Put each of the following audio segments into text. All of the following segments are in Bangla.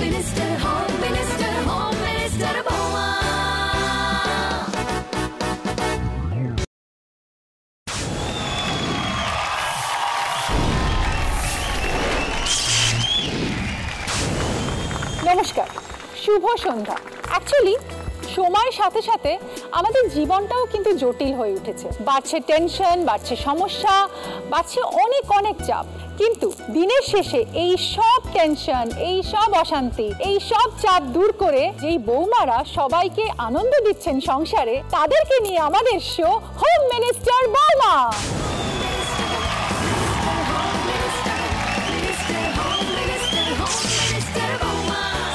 মিনিস্টার হোম মিনিস্টার বৌমা। নমস্কার, শুভ সন্ধ্যা। অ্যাকচুয়ালি সময়ের সাথে সাথে আমাদের জীবনটাও কিন্তু জটিল হয়ে উঠেছে। বাড়ছে টেনশন, বাড়ছে সমস্যা, বাড়ছে অনেক অনেক চাপ। কিন্তু দিনের শেষে এই সব টেনশন, এই সব অশান্তি, এই সব চাপ দূর করে যেই বৌমারা সবাইকে আনন্দ দিচ্ছেন সংসারে, তাদেরকে নিয়ে আমাদের শো হোম মিনিস্টার বৌমা।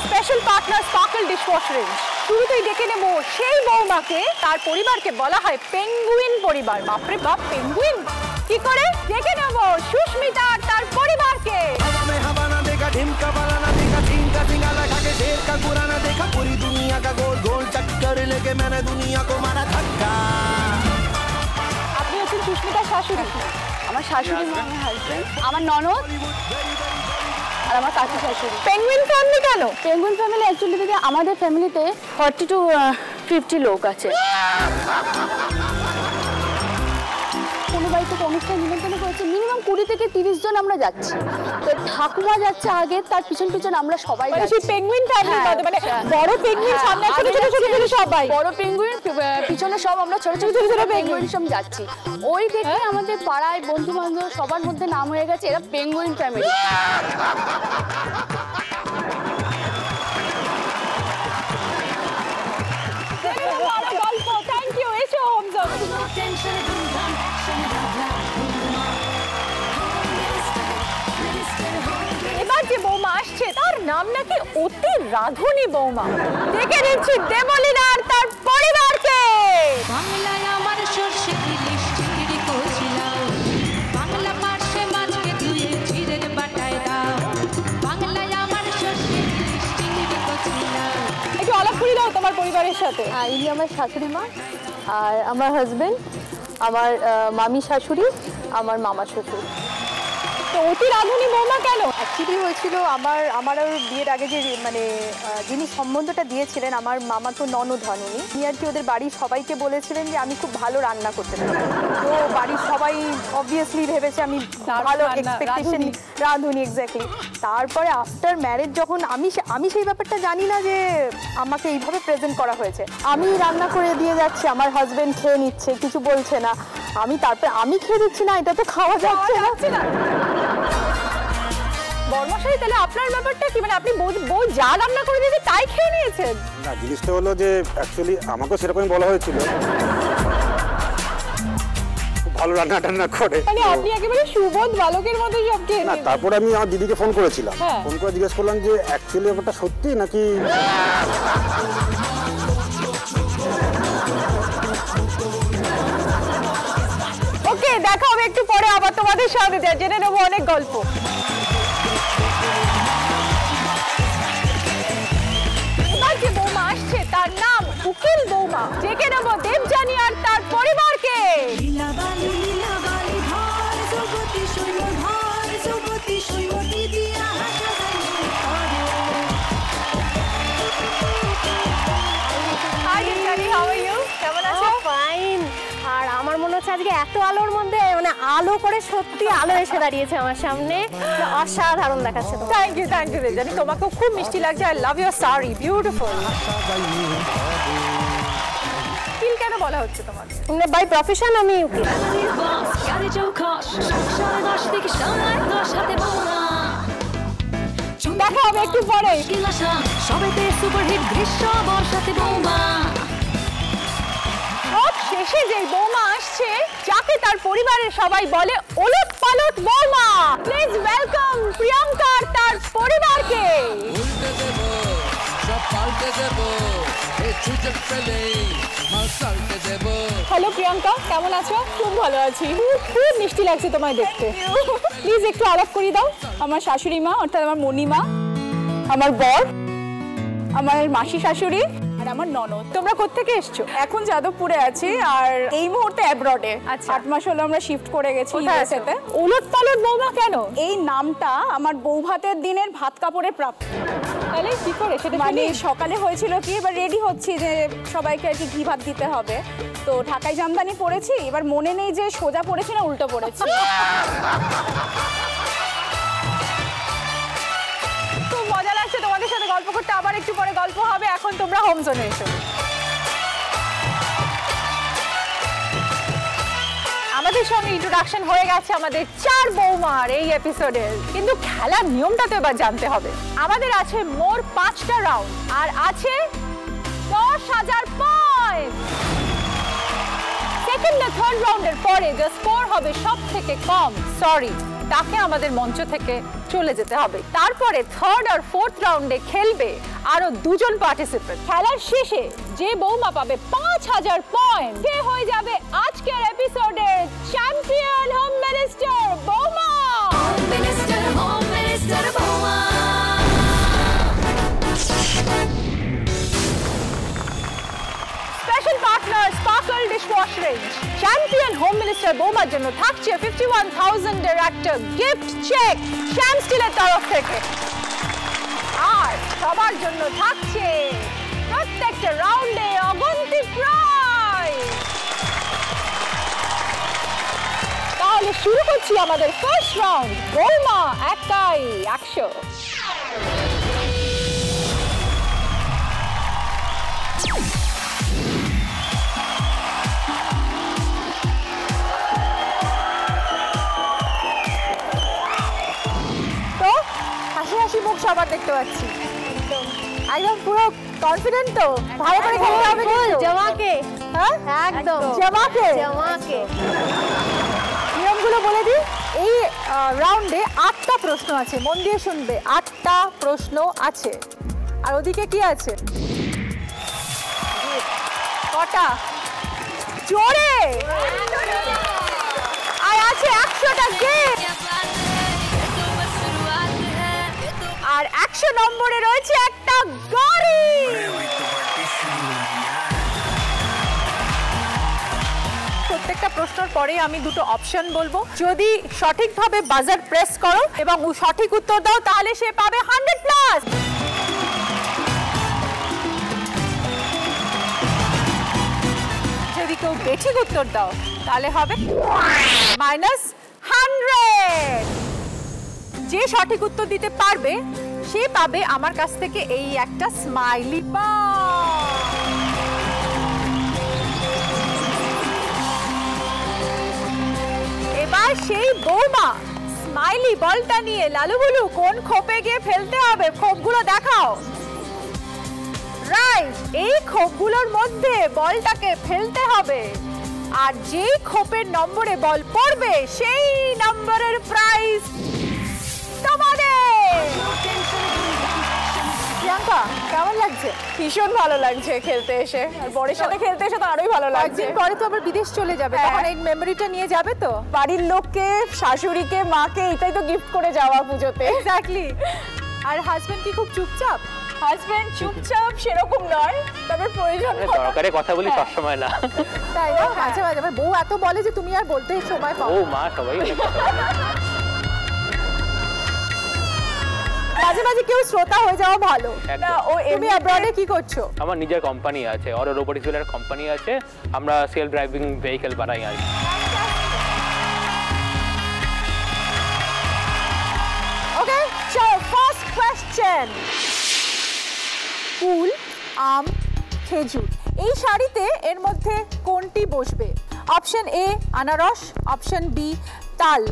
Special partner sparkle dishwash range. শুরুতেই ডেকে নেব সেই বৌমাকে, তার পরিবারকে বলা হয় পেঙ্গুইন পরিবার। বাপরে বাপ, পেঙ্গুইন কি করে? ডেকে নেব সুস্মিতা আর তার পরিবারকে। আপনি হচ্ছেন সুস্মিতার শাশুড়ি? আমার শাশুড়ি মা, আমার হাজবেন্ড, আমার ননদ আর আমার কাকি শাশুড়ি। পেঙ্গুইন ফ্যামিলি কেন? পেঙ্গুইন ফ্যামিলি অ্যাকচুয়ালি দিদি আমাদের ফ্যামিলিতে 40 to 50 লোক আছে। কোনো বাড়িতে অনুষ্ঠান নিমন্ত্রণ করেছে, মিনিমাম 20 থেকে 30 জন আমরা যাচ্ছি। তো ঠাকুমা যাচ্ছে আগে, তার পিছন পিছন আমরা সবাই যাচ্ছি। পেঙ্গুইন ফ্যামিলি মানে বড় পেঙ্গুইন সামনে, ছোট ছোট ছোট ছোট সবাই বড় পেঙ্গুইন, পিছনে সব আমরা ছোট ছোট ছোট ছোট পেঙ্গুইন সব যাচ্ছি। ওই দেখে আমাদের পাড়ায় বন্ধু বান্ধব সবার মধ্যে নাম হয়ে গেছে এরা পেঙ্গুইন ফ্যামিলি। এবার যে বৌমা আসছে তার নাম নাকি অতি রাধুনী বৌমা। দেখে নিচ্ছি দেবলীনা আর তার পরিবারকে। বাংলায় আমার সরষে ইলিশ চিংড়ি কষিলাও, বাংলা পার্শ্বে মাছকে ধুয়ে জিরের বাটায় দাও, বাংলায় আমার সরষে ইলিশ চিংড়ি কষিলাও। একটু আলাপ করে দাও তোমার পরিবারের সাথে। ইনি আমার শাশুড়ি মা, আর আমার হাজবেন্ড, আমার মামি শাশুড়ি, আমার মামা শ্বশুর। তো অতি রাধুনী বৌমা কেন? অ্যাকচুয়ালি হয়েছিল আমার বিয়ের আগে যে মানে যিনি সম্বন্ধটা দিয়েছিলেন আমার মামা তো ননদ হন উনি আর কি ওদের বাড়ির সবাইকে বলেছিলেন যে আমি খুব ভালো রান্না করতে পারি। তো বাড়ির সবাই অবভিয়াসলি ভেবেছে আমি ভালো এক্সপেকটেশন রাঁধুনি। এক্স্যাক্টলি। তারপরে আফটার ম্যারেজ যখন আমি সেই ব্যাপারটা জানি না যে আমাকে এইভাবে প্রেজেন্ট করা হয়েছে। আমি রান্না করে দিয়ে যাচ্ছি, আমার হাজবেন্ড খেয়ে নিচ্ছে, কিছু বলছে না। আমি খেয়ে দিচ্ছি না, এটা তো খাওয়া যাচ্ছে না। বর্মশাই, তাহলে আপনার ব্যাপারটা কি? মানে আপনি বউ যা রান্না করে দিয়েছে তাই খেয়ে নিয়েছেন? না, জিনিসটা হলো যে অ্যাকচুয়ালি আমাকেও সেরকমই বলা হয়েছিল, খুব ভালো রান্না টান্না করে। মানে আপনি একেবারে সুবোধ বালকের মতো সব খেয়ে না, নিয়েছেন। তারপর আমি আমার দিদিকে ফোন করেছিলাম, হ্যাঁ। ফোন করে জিজ্ঞেস করলাম যে অ্যাকচুয়ালি ব্যাপারটা সত্যি নাকি। ওকে, দেখা হবে একটু পরে আবার তোমাদের সাথে, জেনে নেবো অনেক গল্প। এবার যে বৌমা আসছে তার নাম উকিল বৌমা। ডেকে নেবো দেবযানী আর তার পরিবারকে। Hi Devyani, how are you? কেমন আছো? ফাইন। আর আমার মনে হচ্ছে আজকে এত আলোর মধ্যে মানে আলো করে সত্যি আলো এসে দাঁড়িয়েছে আমার সামনে, অসাধারণ দেখাচ্ছে। থ্যাংক ইউ দেবযানী, তোমাকেও খুব মিষ্টি লাগছে। I love your sari, beautiful. উকিল কেন বলা হচ্ছে তোমাকে? বাই প্রফেশন আমি উকিল। দেখা হবে একটু পরে। সবেতে সুপারহিট গ্রীষ্ম বর্ষাতে বৌমা। শেষে যে বৌমা আসছে যাকে তার পরিবারের সবাই বলে ওলট পালট বৌমা। প্লিজ ওয়েলকাম প্রিয়াঙ্কা আর তার পরিবারকে। হ্যালো প্রিয়াঙ্কা, কেমন আছো? খুব ভালো আছি। খুব মিষ্টি লাগছে তোমায় দেখতে। প্লিজ একটু আলাপ করে দাও। আমার শাশুড়ি মা অর্থাৎ আমার মণিমা, আমার বর, আমার মাসি শাশুড়ি আর আমার ননদ। তোমরা কোত্থেকে এসছো? এখন যাদবপুরে আছি আর এই মুহূর্তে অ্যাব্রডে। আচ্ছা। 8 মাস হলো আমরা শিফট করে গেছি ইউএসএতে। ওলট পালট বৌমা কেন? এই নামটা আমার বৌভাতের দিনের ভাত কাপড়ের প্রাপ্য। সকালে কি করে সেটা মানে শুনি। সকালে হয়েছিল কি, এবার রেডি হচ্ছি যে সবাইকে আর কি ঘি ভাত দিতে হবে, তো ঢাকাই জামদানি পরেছি, এবার মনে নেই যে সোজা পড়েছি না উল্টো পড়েছি। খুব মজা লাগছে তোমাদের সাথে গল্প করতে, আবার একটু পরে গল্প হবে। এখন তোমরা হোম জোনে এসো। আমাদের সঙ্গে ইন্ট্রোডাকশন হয়ে গেছে আমাদের 4 বৌমার এই এপিসোডের, কিন্তু খেলার নিয়মটা তো এবার জানতে হবে। আমাদের আছে মোট 5টা রাউন্ড আর আছে 10,000 পয়েন্ট। সেকেন্ড না থার্ড রাউন্ডের পরে যে স্কোর হবে সব থেকে কম, সরি, তাকে আমাদের মঞ্চ থেকে চলে যেতে হবে। তারপরে থার্ড আর ফোর্থ রাউন্ডে খেলবে আরো 2জন পার্টিসিপেন্ট। খেলার শেষে যে বৌমা পাবে 5,000 পয়েন্ট, সে হয়ে যাবে আজকের এপিসোডের চ্যাম্পিয়ন হোম মিনিস্টার বৌমা। Special partner sparkle dishwash range. Champion home minister বৌমার জন্য থাকছে 51,000 এর একটা গিফট চেক শ্যাম স্টিলের তরফ থেকে। আর সবার জন্য থাকছে প্রত্যেকটা রাউন্ডে অগন্তি প্রাইজ। তাহলে শুরু করছি আমাদের ফার্স্ট রাউন্ড, বৌমা একাই 100। মুখ সবার দেখতে পাচ্ছি, একদম পুরো কনফিডেন্ট তো, ভালো করে খেলতে হবে কিন্তু জমাকে, হ্যাঁ একদম জমাকে। জমাকে। নিয়মগুলো বলে দিই, এই রাউন্ডে 8টা প্রশ্ন আছে, মন দিয়ে শুনবে। 8টা প্রশ্ন আছে। আর ওদিকে কি আছে? কটা? জোরে। আর আছে 100টা গেম। আর 100 নম্বরে রয়েছে একটা গাড়ি। প্রত্যেকটা প্রশ্নের পরে আমি দুটো অপশন বলবো, যদি সঠিকভাবে বাজার প্রেস করো এবং সঠিক উত্তর দাও তাহলে সে পাবে 100+। যদি কেউ বেঠিক উত্তর দাও তাহলে হবে -100। যে সঠিক উত্তর দিতে পারবে সে পাবে আমার কাছ থেকে এই একটা স্মাইলি বল। এবার সেই বৌমা স্মাইলি বলটা নিয়ে লালু বুলু কোন খোপে গিয়ে ফেলতে হবে, খোপগুলো দেখাও। রাইট, এই খোপগুলোর মধ্যে বলটাকে ফেলতে হবে, আর যেই খোপের নম্বরে বল পড়বে সেই নম্বরের প্রাইজ তোমাদের। প্রিয়াঙ্কা, কেমন লাগছে? ভীষণ ভালো লাগছে খেলতে এসে, আর বরের সাথে খেলতে এসে তো আরোই ভালো লাগছে। একদিন পরে তো আবার বিদেশ চলে যাবে, তখন এই মেমোরিটা নিয়ে যাবে তো। বাড়ির লোককে, শাশুড়িকে, মাকে এটাই তো গিফট করে যাওয়া পুজোতে। এক্স্যাক্টলি। আর হাজবেন্ড কি খুব চুপচাপ? হাজবেন্ড চুপচাপ সেরকম নয়, তবে প্রয়োজন দরকারে কথা বলি সবসময় না। তাই না? মাঝে মাঝে আমার বউ এত বলে যে তুমি আর বলতে সময় পাও। ও মা, সবাই মাঝে মাঝে কেউ শ্রোতা হয়ে যাওয়া ভালো। না, ও তুমি অ্যাব্রডে কি করছো? আমার নিজের কোম্পানি আছে, অর রোবোটিক্স বলে একটা কোম্পানি আছে, আমরা সেলফ ড্রাইভিং ভেহিকল বানাই আর কি। ওকে, চলো ফার্স্ট কোশ্চেন। কুল, আম, খেজুর, এই শাড়িতে এর মধ্যে কোনটি বসবে? অপশন এ আনারস, অপশন বি তাল।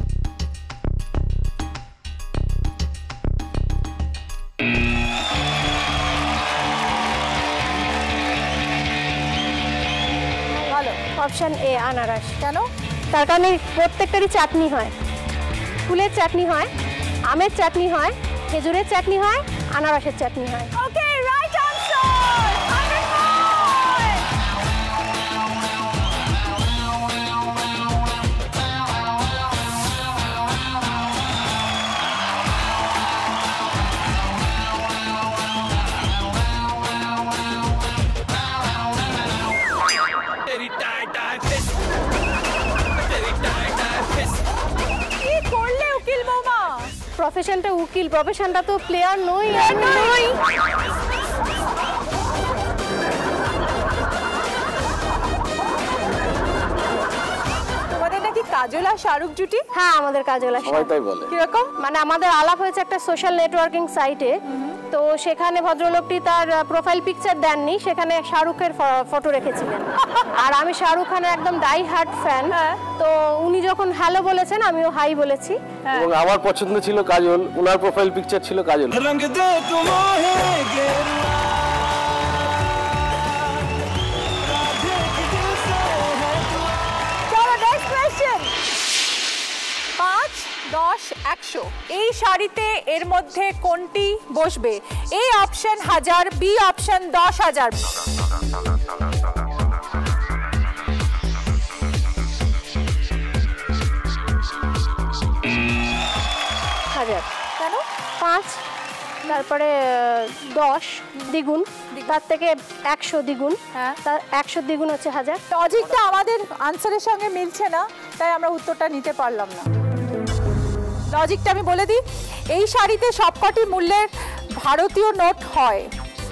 ভালো। অপশন এ আনারস। কেন? তার কারণে প্রত্যেকটারই চাটনি হয়, ফুলের চাটনি হয়, আমের চাটনি হয়, খেজুরের চাটনি হয়, আনারসের চাটনি হয়। ওকে, রাইট আনসার। 100 পয়েন্ট। প্রফেশনটা উকিল, প্রফেশনটা তো প্লেয়ার নই। তোমাদের নাকি কাজল আর শাহরুখ জুটি? হ্যাঁ, আমাদের কাজল আর সবাই তাই বলে। কিরকম? মানে আমাদের আলাপ হয়েছে একটা সোশ্যাল নেটওয়ার্কিং সাইটে, তো সেখানে ভদ্রলোকটি তার প্রোফাইল পিকচার দেননি, সেখানে শাহরুখের ফটো রেখেছিলেন। আর আমি শাহরুখ খানের একদম ডাই হার্ট ফ্যান, তো উনি যখন হ্যালো বলেছেন আমিও হাই বলেছি। এবং আমার পছন্দ ছিল কাজল, ওনার প্রোফাইল পিকচার ছিল কাজল। চলো নেক্সট কোশ্চেন। 5, 10, 100 এই শাড়িতে এর মধ্যে কোনটি বসবে? A option 1000, B option 10,000। হাজার। কেন? 5, তারপরে 10 দ্বিগুণ, তার থেকে 100 দ্বিগুণ, হ্যাঁ। তার 100 দ্বিগুণ হচ্ছে 1000। লজিকটা আমাদের আনসারের সঙ্গে মিলছে না, তাই আমরা উত্তরটা নিতে পারলাম না। লজিকটা আমি বলে দিই, এই শাড়িতে সবকটি মূল্যের ভারতীয় নোট হয়।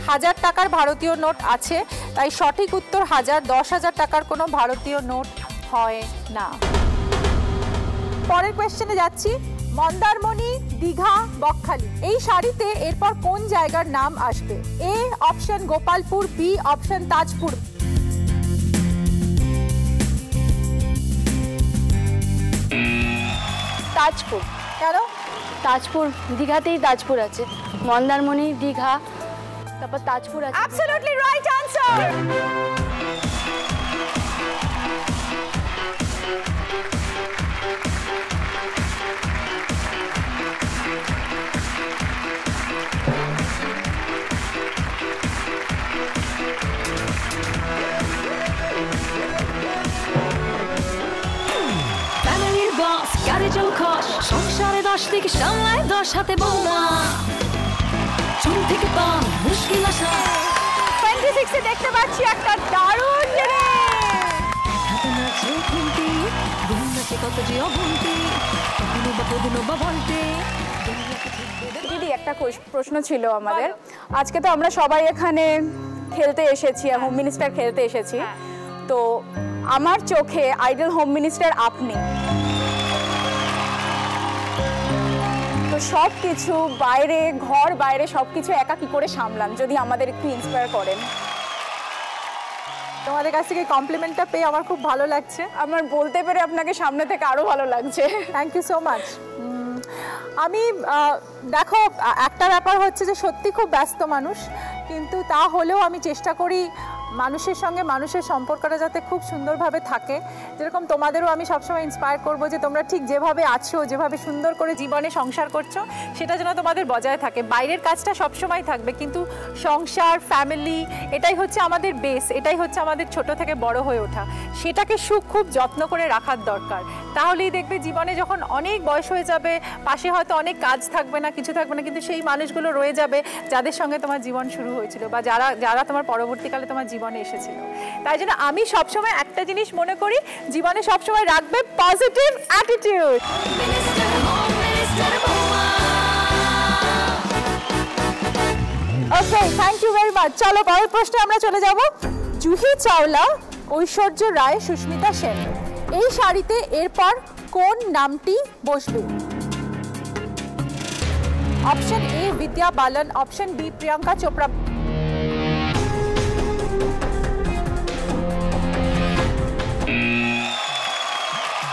1000 টাকার ভারতীয় নোট আছে, তাই সঠিক উত্তর 1000। 10,000 টাকার কোনো ভারতীয় নোট হয় না। পরের কোয়েশ্চেনে যাচ্ছি। মন্দারমণি, দীঘা, বকখালি এই শাড়িতে এরপর কোন জায়গার নাম আসবে? A option Gopalpur, B option Tajpur. Tajpur. কেন? তাজপুর, দীঘাতেই তাজপুর আছে, মন্দারমণি, দীঘা, তারপর তাজপুর আছে। Absolutely right answer. ফ্যামিলির বস, গাড়ি চল খস, সংসারে 10 থেকে সামলায় 10 হাতে বৌমা, চুল থেকে পান মুশকিল আসা। 26 এ দেখতে পাচ্ছি একটা দারুণ জিনিস। হাতে নাচে খুন্তি, দিন নাচে কত যে অবন্তি, কখনো বা বলতে। দিদি, একটা প্রশ্ন ছিল আমাদের। আজকে তো আমরা সবাই এখানে খেলতে এসেছি, হোম মিনিস্টার খেলতে এসেছি, তো আমার চোখে আইডল হোম মিনিস্টার আপনি। তো সব কিছু বাইরে, ঘর বাইরে সব কিছু একা কি করে সামলান, যদি আমাদের একটু ইন্সপায়ার করেন। তোমাদের কাছ থেকে কমপ্লিমেন্টটা পেয়ে আমার খুব ভালো লাগছে। আমার বলতে পেরে আপনাকে সামনে থেকে আরো ভালো লাগছে। Thank you so much. আমি দেখো, একটা ব্যাপার হচ্ছে যে সত্যি খুব ব্যস্ত মানুষ, কিন্তু তা হলেও আমি চেষ্টা করি মানুষের সঙ্গে মানুষের সম্পর্কটা যাতে খুব সুন্দরভাবে থাকে। যেরকম তোমাদেরও আমি সবসময় ইন্সপায়ার করবো যে তোমরা ঠিক যেভাবে আছো, যেভাবে সুন্দর করে জীবনে সংসার করছো, সেটা যেন তোমাদের বজায় থাকে। বাইরের কাজটা সবসময় থাকবে, কিন্তু সংসার, ফ্যামিলি, এটাই হচ্ছে আমাদের বেস, এটাই হচ্ছে আমাদের ছোট থেকে বড় হয়ে ওঠা। সেটাকে খুব যত্ন করে রাখার দরকার। তাহলেই দেখবে জীবনে যখন অনেক বয়স হয়ে যাবে, পাশে হয়তো অনেক কাজ থাকবে না, কিছু থাকবে না, কিন্তু সেই মানুষগুলো রয়ে যাবে যাদের সঙ্গে তোমার জীবন শুরু হয়েছিল, বা যারা তোমার পরবর্তীকালে তোমার জীবনে এসেছিল। তাই জন্য আমি সবসময় একটা জিনিস মনে করি, জীবনে সবসময় রাখবে positive attitude. Okay, thank you very much. চলো পরের প্রশ্নে আমরা চলে যাব। জুহি চাওলা, ঐশ্বর্য রায়, সুস্মিতা সেন এই শাড়িতে এরপর কোন নামটি বসবে? অপশন এ বিদ্যা বালান, অপশন বি প্রিয়াঙ্কা চোপড়া।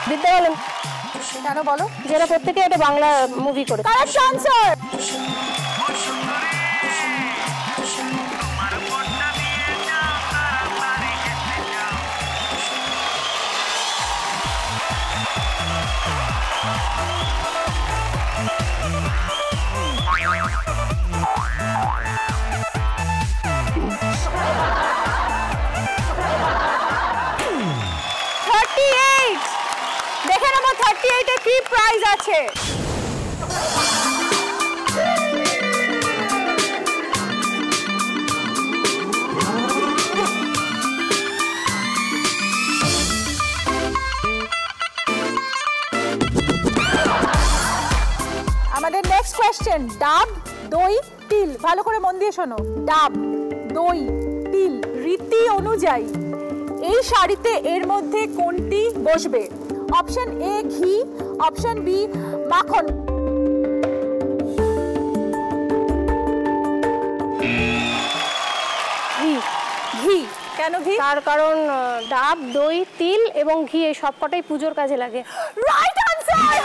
বিদ্যা বালান। কেন বলো? যেটা প্রত্যেকে একটা বাংলা মুভি করে। Correct answer. দেখে নেবো 38 এ কি প্রাইজ আছে। আমাদের নেক্সট অপশন ডাব, দই, তিল। ভালো করে মন দিয়ে শোনো, ডাব, দই, তিল। রীতি অনুযায়ী এই শাড়িতে এর মধ্যে কোনটি বসবে? অপশন এ ঘি, অপশন বি মাখন। ঘি। কেন ঘি? তার কারণ ডাব, দই, তিল এবং ঘি এই সবকটাই পুজোর কাজে লাগে। Right answer.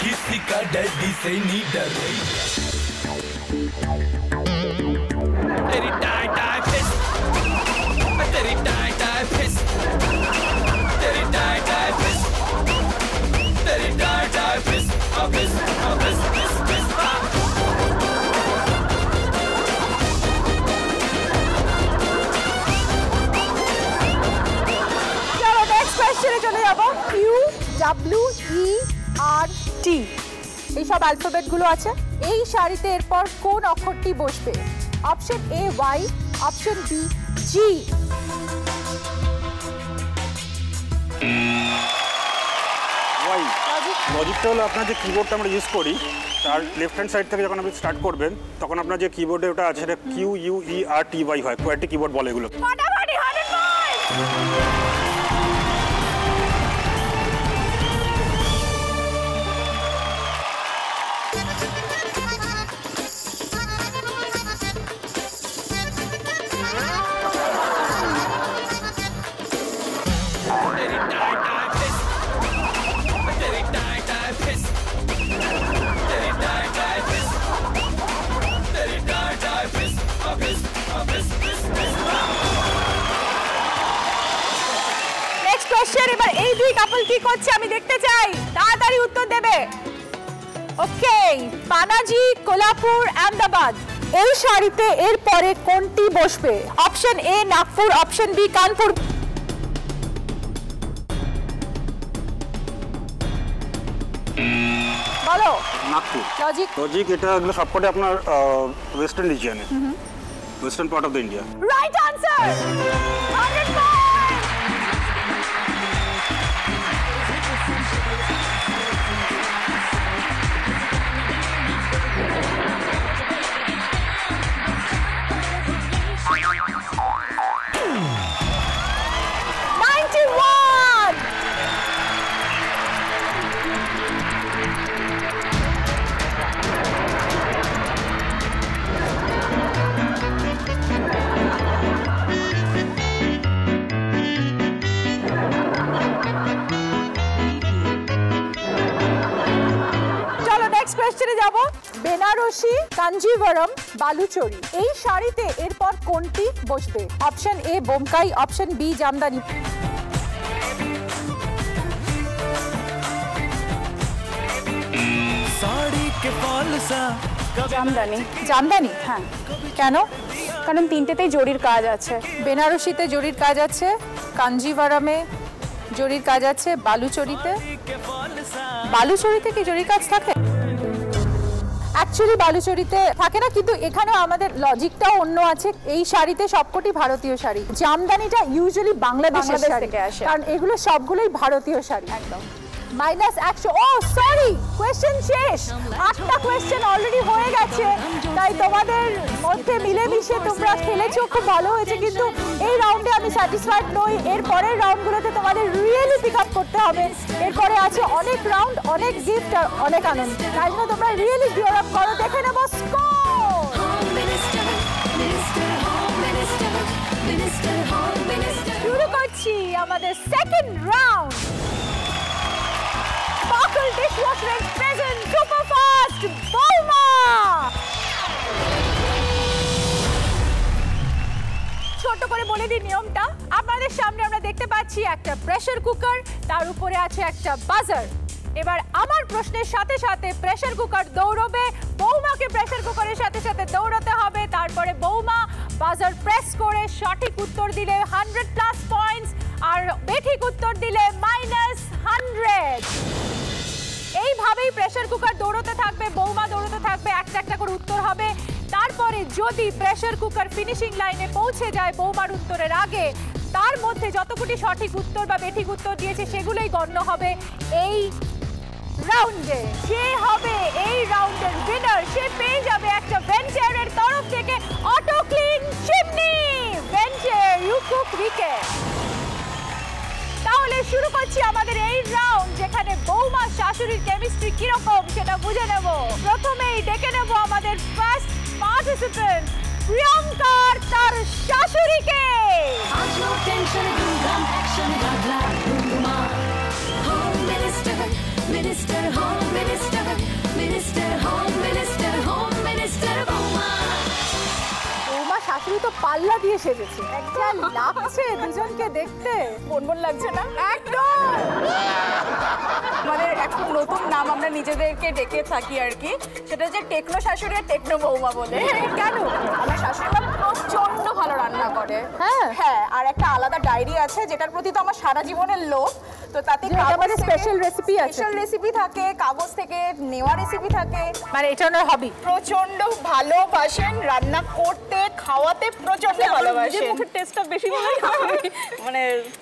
किसी का डैडी से नहीं डरेगा तेरी टाई टाई फिस तेरी टाई टाई फिस तेरी टाई टाई फिस तेरी टाई टाई फिस फिस फिस फिस फिस চলো নেক্সট কোশ্চেনে চলে যাব। QWERT এই সব অ্যালফাবেট গুলো আছে। এই শাড়িতে এরপর কোন অক্ষরটি বসবে? Option A Y, option B G. Y. লজিকটা হলো আপনার যে কিবোর্ডটা আমরা ইউজ করি তার লেফট হ্যান্ড সাইড থেকে যখন আপনি স্টার্ট করবেন তখন আপনার যে কিবোর্ডে ওটা আছে সেটা QUERTY হয়। কোয়ার্টি কিবোর্ড বলে এগুলো। ফাটাফাটি 100 পয়েন্ট। এবার এই দুই কাপল কি করছে আমি দেখতে চাই, তাড়াতাড়ি উত্তর দেবে। ওকে, পানাজি, কোলাপুর, আহমেদাবাদ। এই শাড়িতে এর পরে কোনটি বসবে? Option A Nagpur, option B Kanpur. বলো। নাগপুর। লজিক। লজিক এটা এগুলো সবকটা আপনার ওয়েস্টার্ন রিজিয়নে, western part of the India. Right answer. 100 point. কোশ্চেনে যাব। বেনারসি, কাঞ্জিভরম, বালুচরি। এই শাড়িতে এরপর কোনটি বসবে? Option A Bomkai, option B Jamdani. Jamdani. Jamdani, হ্যাঁ। কেন? কারণ তিনটেতেই জরির কাজ আছে। বেনারসিতে জরির কাজ আছে, কাঞ্জিভরমে জরির কাজ আছে, বালুচরিতে। বালুচরিতে কি জরির কাজ থাকে? অ্যাকচুয়ালি বালুচরিতে থাকে না, কিন্তু এখানেও আমাদের লজিকটাও অন্য আছে। এই শাড়িতে সবকটি ভারতীয় শাড়ি। জামদানিটা ইউজুয়ালি বাংলাদেশের শাড়ি, কারণ এগুলো সবগুলোই ভারতীয় শাড়ি। একদম। -100। ও সরি, কোয়েশ্চেন শেষ। 8টা কোয়েশ্চেন অলরেডি হয়ে গেছে, তাই তোমাদের মধ্যে মিলেমিশে তোমরা খেলেছো, খুব ভালো হয়েছে। কিন্তু এই রাউন্ডে আমি স্যাটিসফাইড নই। এর পরের রাউন্ডগুলোতে তোমাদের রিয়েলি পিক আপ করতে হবে। এরপরে আছে অনেক রাউন্ড, অনেক গিফট আর অনেক আনন্দ। তাই জন্য তোমরা রিয়েলি গিয়ার আপ করো। দেখে নেবো স্কোর। শুরু করছি আমাদের second round. Sparkle dishwasher and present super fast Bouma! ছোট করে বলে দিই নিয়মটা। আপনাদের সামনে আমরা দেখতে পাচ্ছি একটা প্রেসার কুকার, তার উপরে আছে একটা বাজার। এবার আমার প্রশ্নের সাথে সাথে প্রেসার কুকার দৌড়বে, বৌমাকে প্রেসার কুকারের সাথে সাথে দৌড়াতে হবে। তারপরে বৌমা বাজার প্রেস করে সঠিক উত্তর দিলে 100+ পয়েন্টস, আর বেঠিক উত্তর দিলে -100। এইভাবেই প্রেসার কুকার দৌড়তে থাকবে, বৌমা দৌড়তে থাকবে, একটা একটা করে উত্তর হবে। তারপরে যদি প্রেসার কুকার ফিনিশিং লাইনে পৌঁছে যায় বৌমার উত্তরের আগে, তার মধ্যে যতগুলি সঠিক উত্তর বা বেঠিক উত্তর দিয়েছে সেগুলোই গণ্য হবে এই রাউন্ডে। যে হবে এই রাউন্ডের উইনার সে পেয়ে যাবে একটা ভেঞ্চারের তরফ থেকে auto clean chimney. Venture you cook উইকেট। তাহলে শুরু করছি আমাদের এই রাউন্ড, যেখানে বৌমা শাশুড়ির কেমিস্ট্রি কিরকম সেটা বুঝে নেব। প্রথমেই ডেকে নেব আমাদের ফার্স্ট পার্টিসিপেন্ট প্রিয়াঙ্কা তার শাশুড়িকে। আজ নো টেনশনে দুমদাম অ্যাকশনে লাগলা দুমদুমা। Home minister minister home minister minister home minister home minister বৌমা। বৌমা শাশুড়ি তো পাল্লা দিয়ে সেজেছে, একটা লাগছে দুজনকে দেখতে। মন লাগছে না? একদম। আমাদের এখন নতুন নাম আমরা নিজেদেরকে ডেকে থাকি আর কি, সেটা যে টেকনো শাশুড়ি আর টেকনো বৌমা বলে। কেন? আমার শাশুড়ি মা প্রচন্ড ভালো রান্না করে। হ্যাঁ, আর একটা আলাদা ডায়েরি আছে যেটার প্রতি তো আমার সারা জীবনের লোভ। তো তাতে আমাদের স্পেশাল রেসিপি আছে, স্পেশাল রেসিপি থাকে, কাগজ থেকে নেওয়া রেসিপি থাকে। মানে এটা ওনার হবি। প্রচন্ড ভালোবাসেন রান্না করতে, খাওয়াতে প্রচন্ড ভালোবাসেন। মুখের টেস্টটা বেশি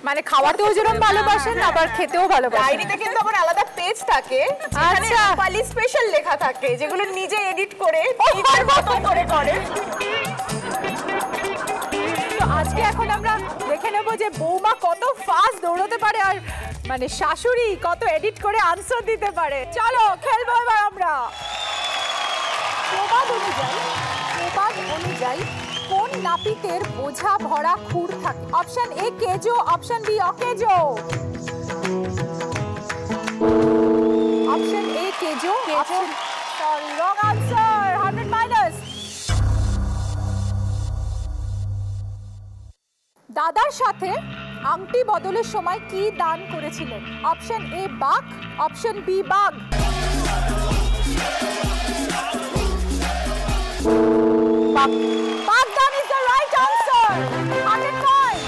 মানে খাওয়াতেও যেরকম ভালোবাসেন আবার খেতেও ভালোবাসেন। ডায়েরিতে কিন্তু আবার আলাদা পেজ থাকে, যেখানে রূপালী স্পেশাল লেখা থাকে, যেগুলো নিজে এডিট করে নিজের মতো করে করে। আজকে এখন আমরা দেখে নেব যে বৌমা কত ফাস্ট দৌড়তে পারে আর মানে শাশুড়ি কত এডিট করে আনসার দিতে পারে। চলো খেলবো এবার আমরা। প্রবাদ অনুযায়ী কোন নাপিতের বোঝা ভরা খুর থাকে? অপশন এ কেজো, অপশন বি অকেজো। অপশন এ কেজো, সরি রং আনসার, 100 মাইনাস। দাদার সাথে আংটি বদলের সময় কি দান করেছিলেন? অপশন এ বাঘ, অপশন বি বাঘ। বাগদান is the right answer, 100 point.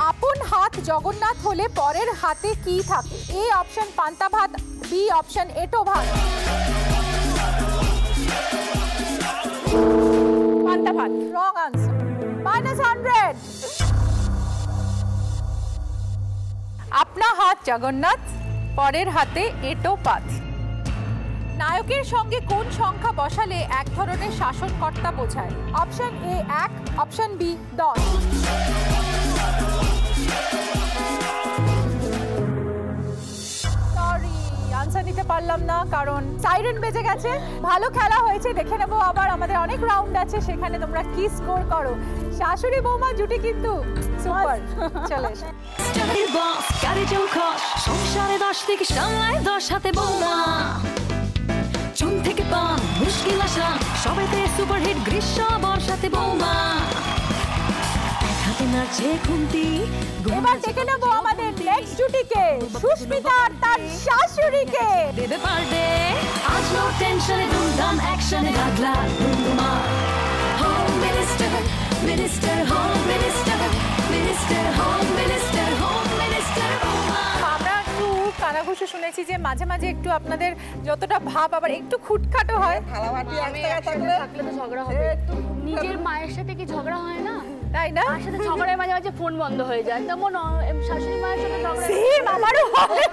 আপন হাত জগন্নাথ হলে পরের হাতে কি থাকে? এ অপশন পান্তা ভাত, বি অপশন এটো ভাত। পান্তা ভাত, রং আনসার, -100। আপনা হাত জগন্নাথ, পরের হাতে এটো পাত। নায়কের সঙ্গে কোন সংখ্যা বসালে এক ধরনের শাসনকর্তা বোঝায়? Option A 1, option B 10। Sorry answer দিতে পারলাম না কারণ সাইরেন বেজে গেছে। ভালো খেলা হয়েছে, দেখে নেবো আবার আমাদের অনেক রাউন্ড আছে, সেখানে তোমরা কি স্কোর করো। শাশুড়ি বৌমা জুটি কিন্তু সুপার। চলে বস গাড়ি চৌখস সংসারে 10 থেকে সামলায় 10 হাতে বৌমা। চুন থেকে পান মুশকিল আসা সবেতে সুপারহিট গ্রীষ্ম বর্ষাতে বৌমা। এক হাতে নাচে খুন্তি। এবার দেখে নেবো আমাদের নেক্সট জুটিকে, সুস্মিতা আর তার শাশুড়িকে। দেবে পারবে আজ নো টেনশনে দুমদাম অ্যাকশনে লাগলা দুমদুমা। Home minister minister home minister minister home minister home minister বৌমা। আমরা একটু কানাঘুষো শুনেছি যে মাঝে মাঝে একটু আপনাদের যতটা ভাব আবার একটু খুটখাটো হয়। থাকলে তো ঝগড়া হবে। নিজের মায়ের সাথে কি ঝগড়া হয় না? তাই না? মায়ের সাথে ঝগড়ায় মাঝে মাঝে ফোন বন্ধ হয়ে যায়, তেমন শাশুড়ি মায়ের সাথে ঝগড়া। সেম আমারও হয়।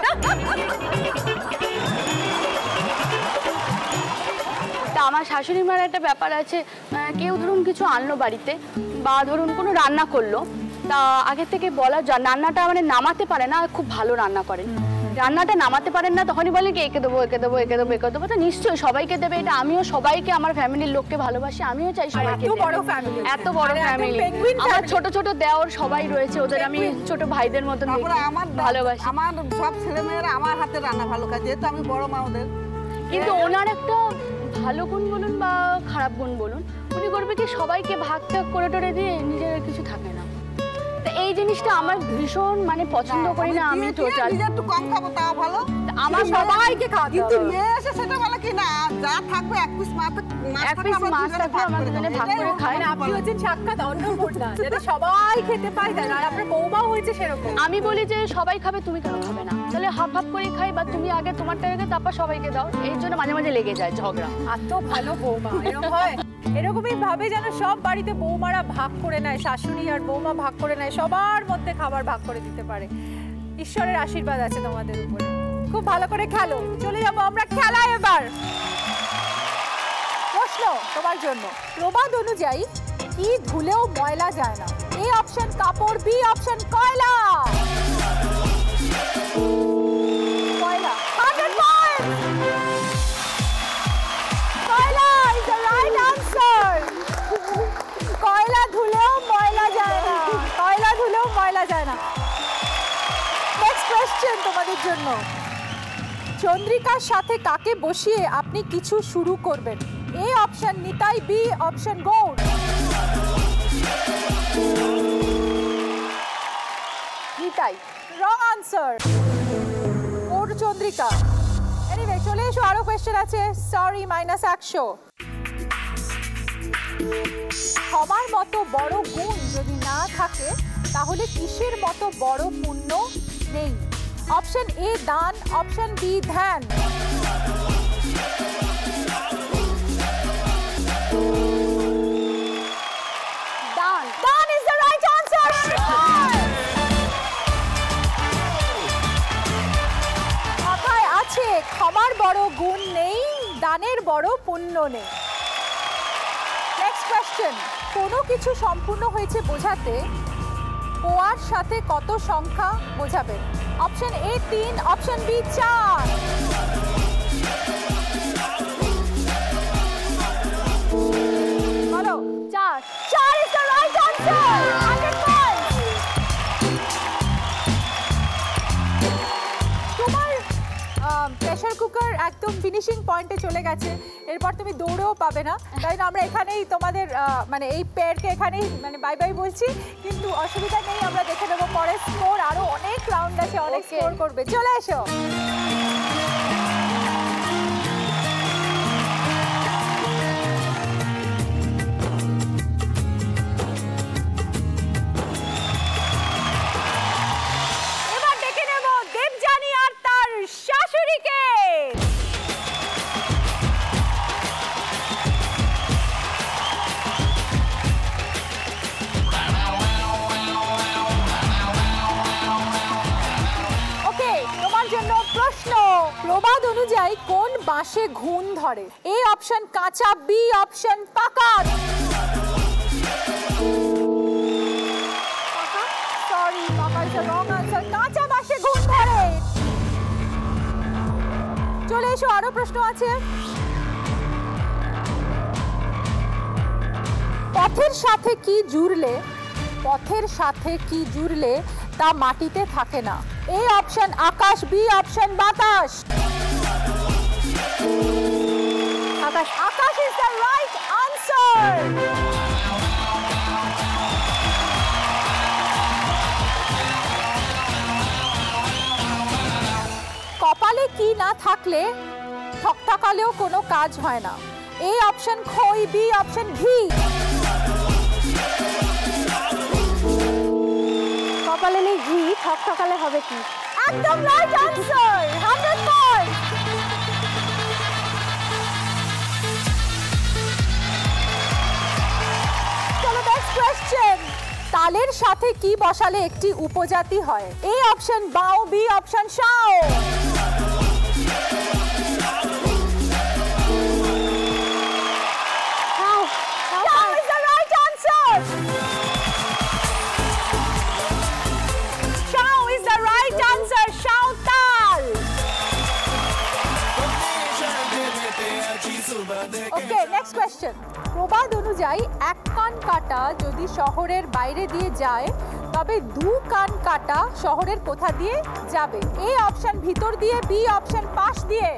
তা আমার শাশুড়ি মায়ের একটা ব্যাপার আছে, কেউ ধরুন কিছু আনলো বাড়িতে বা ধরুন কোনো রান্না করলো, তা আগে থেকে বলা রান্নাটা মানে নামাতে পারে না, খুব ভালো রান্না করেন, রান্নাটা নামাতে পারেন না, তখনই বলেন কি একে দেবো একে দেবো একে দেবো একে দেবো। তো নিশ্চয়ই সবাইকে দেবে, এটা আমিও সবাইকে আমার ফ্যামিলির লোককে ভালোবাসি, আমিও চাই সবাইকে। এত বড় ফ্যামিলি, এত বড় ফ্যামিলি, আমার ছোট ছোট দেওর সবাই রয়েছে, ওদের আমি ছোট ভাইদের মতন ভালোবাসি। আমার সব ছেলেমেয়েরা আমার হাতে রান্না ভালো খায়, যেহেতু আমি বড় মা ওদের। কিন্তু ওনার একটা ভালো গুণ বলুন বা খারাপ গুণ বলুন, উনি করবে কি সবাইকে ভাগ টাগ করে টোরে দিয়ে নিজের কিছু থাকে না। এই জিনিসটা আমার ভীষণ মানে পছন্দ করি না আমি টোটাল। নিজে একটু কম খাবো তাও ভালো। আমার সবাইকে খাওয়াতে কিন্তু হবে। মেয়ে এসে সেটা বলে কি না যা থাকবে এক পিস মাছ থাকবে আমরা দুজনে ভাগ করে খাই। আপনি হচ্ছেন সাক্ষাৎ অন্নপূর্ণা, যাতে সবাই খেতে পায়, আর আপনার বৌমাও হয়েছে সেরকম। আমি বলি যে সবাই খাবে, তুমি কেন খাবে না? তাহলে হাফ হাফ করে খাই, বা তুমি আগে তোমারটা রেখে তারপর সবাইকে দাও। এই জন্য মাঝে মাঝে লেগে যায় ঝগড়া। এত ভালো বৌমা এরকম হয়, এরকমই ভাবে যেন সব বাড়িতে বৌমারা ভাগ করে নেয়, শাশুড়ি আর বৌমা ভাগ করে নেয়, সবার মধ্যে খাবার ভাগ করে দিতে পারে। ঈশ্বরের আশীর্বাদ আছে তোমাদের উপরে, খুব ভালো করে খেলো। চলে যাবো আমরা খেলায় এবার। প্রশ্ন তোমার জন্য, প্রবাদ অনুযায়ী কি ধুলেও ময়লা যায় না? এ অপশন কাপড়, বি অপশন কয়লা। কয়লা 100 পয়েন্ট। কয়লা ইজ দ্য রাইট আনসার। কয়লা ধুলেও ময়লা যায় না, কয়লা ধুলেও ময়লা যায় না। নেক্সট কোশ্চেন তোমাদের জন্য, চন্দ্রিকার সাথে কাকে বসিয়ে আপনি কিছু শুরু করবেন? A option Nitai, B option Gour. Nitai wrong answer, Gour Chandrika. Anyway চলে এসো, আরো কোশ্চেন আছে। সরি -100। ক্ষমার মতো বড় গুণ যদি না থাকে তাহলে কিসের মতো বড় পুণ্য নেই? অপশন এ দান, অপশন বি ধ্যান। দান, দান ইজ দ্য রাইট আনসার। কথায় আছে ক্ষমার বড় গুণ নেই, দানের বড় পুণ্য নেই। নেক্সট কোশ্চেন, কোনো কিছু সম্পূর্ণ হয়েছে বোঝাতে পোয়ার সাথে কত সংখ্যা বোঝাবেন? Option A 3, option B 4। বলো 4। 4 is the right answer. 100 points. তোমার প্রেসার কুকার একদম ফিনিশিং পয়েন্টে চলে গেছে, এরপর তুমি দৌড়েও পাবে না, তাই না আমরা এখানেই তোমাদের মানে এই পেয়ারকে এখানেই মানে বাই বাই বলছি। কিন্তু অসুবিধা নেই, আমরা দেখে নেবো পরে স্কোর, আরো অনেক রাউন্ড আছে, অনেক স্কোর করবে। চলে এসো। এবার দেখে নেব দেবযানী আর তার শাশুড়িকে। ওকে, তোমার জন্য প্রশ্ন, প্রবাদ অনুযায়ী কোন বাঁশে ঘুণ ধরে? এ অপশন কাঁচা, বি অপশন পাকা। সরি, পাকা ইজ দ্য রং আনসার। কাঁচা বাঁশে ঘুণ ধরে। চলে এসো, আরো প্রশ্ন আছে। পথের সাথে কি জুড়লে, পথের সাথে কি জুড়লে তা মাটিতে থাকে না? এ অপশন আকাশ, বি অপশন বাতাস। আকাশ, আকাশ ইজ দ্য রাইট আনসার। কপালে কি না থাকলে ঠকঠকালেও কোনো কাজ হয় না? এ অপশন খই, বি অপশন ঘি। কপালে নেই ঘি, ঠকঠকালে হবে কি? একদম রাইট আনসার। 100 পয়েন্ট। চলো নেক্সট কোশ্চেন, তালের সাথে কি বসালে একটি উপজাতি হয়? এ অপশন বাও, বি অপশন শাও। শাও ইজ দ্য রাইট আনসার। শাও ইজ দ্য রাইট আনসার। শাও তাল। ওকে, নেক্সট কোশ্চেন, প্রবাদ অনুযায়ী এক কান কাটা যদি শহরের বাইরে দিয়ে যায় তবে 2 কান কাটা শহরের কোথা দিয়ে যাবে? এ অপশন ভিতর দিয়ে, বি অপশন পাশ দিয়ে।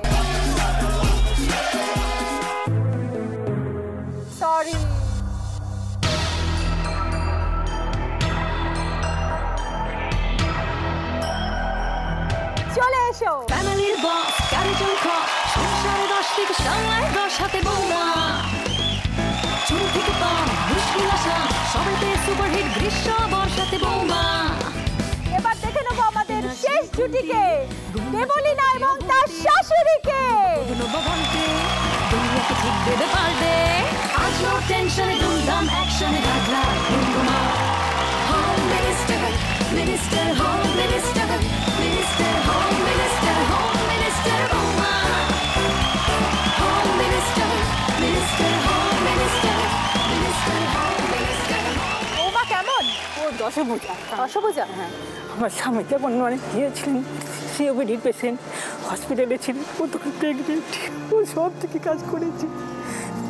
সরি, এসো। ফ্যামিলির বস গাড়ি চৌখা সংসারে 10 থেকে সামলায় 10 হাতে বৌমা চুল থেকে পা মুশকিল আসা সবেতে সুপারহিট গ্রীষ্ম বর্ষাতে বৌমা। এবার দেখে নেবো আমাদের শেষ জুটিকে, দেবলীনা এবং তার শাশুড়িকে। বলতে দুনিয়াকে ঠিক দেবে পাল্টে আজ নো টেনশনে দুমদাম অ্যাকশনে রাগলা বৌমা। Home minister minister home minister minister home minister home minister বৌমা। Home minister minister home minister minister home minister. বৌমা কেমন? ও দশভূজা। দশভূজা? হ্যাঁ, আমার স্বামী যেমন মানে ছিলেন সিওপিডির পেশেন্ট, হসপিটালে ছিলেন, ও তখন প্রেগনেন্ট, ও সব থেকে কাজ করেছে,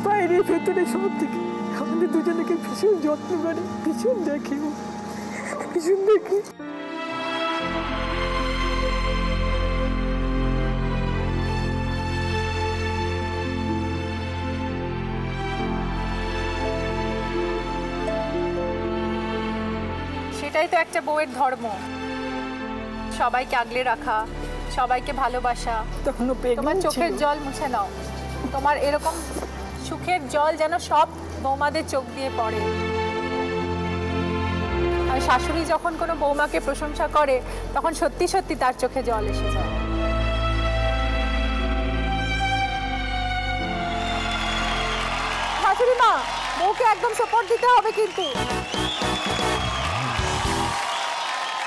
বাইরে ভেতরে সব থেকে আমাদের দুজনকে ভীষণ যত্ন করে, ভীষণ দেখে, ও ভীষণ দেখে। সেটাই তো একটা বউয়ের ধর্ম, সবাইকে আগলে রাখা, সবাইকে ভালোবাসা। তোমার চোখের জল মুছে নাও, তোমার এরকম সুখের জল যেন সব বৌমাদের চোখ দিয়ে পড়ে। আর শাশুড়ি যখন কোনো বৌমাকে প্রশংসা করে তখন সত্যি সত্যি তার চোখে জল এসে যায়। শাশুড়ি মা, বউকে একদম সাপোর্ট দিতে হবে কিন্তু।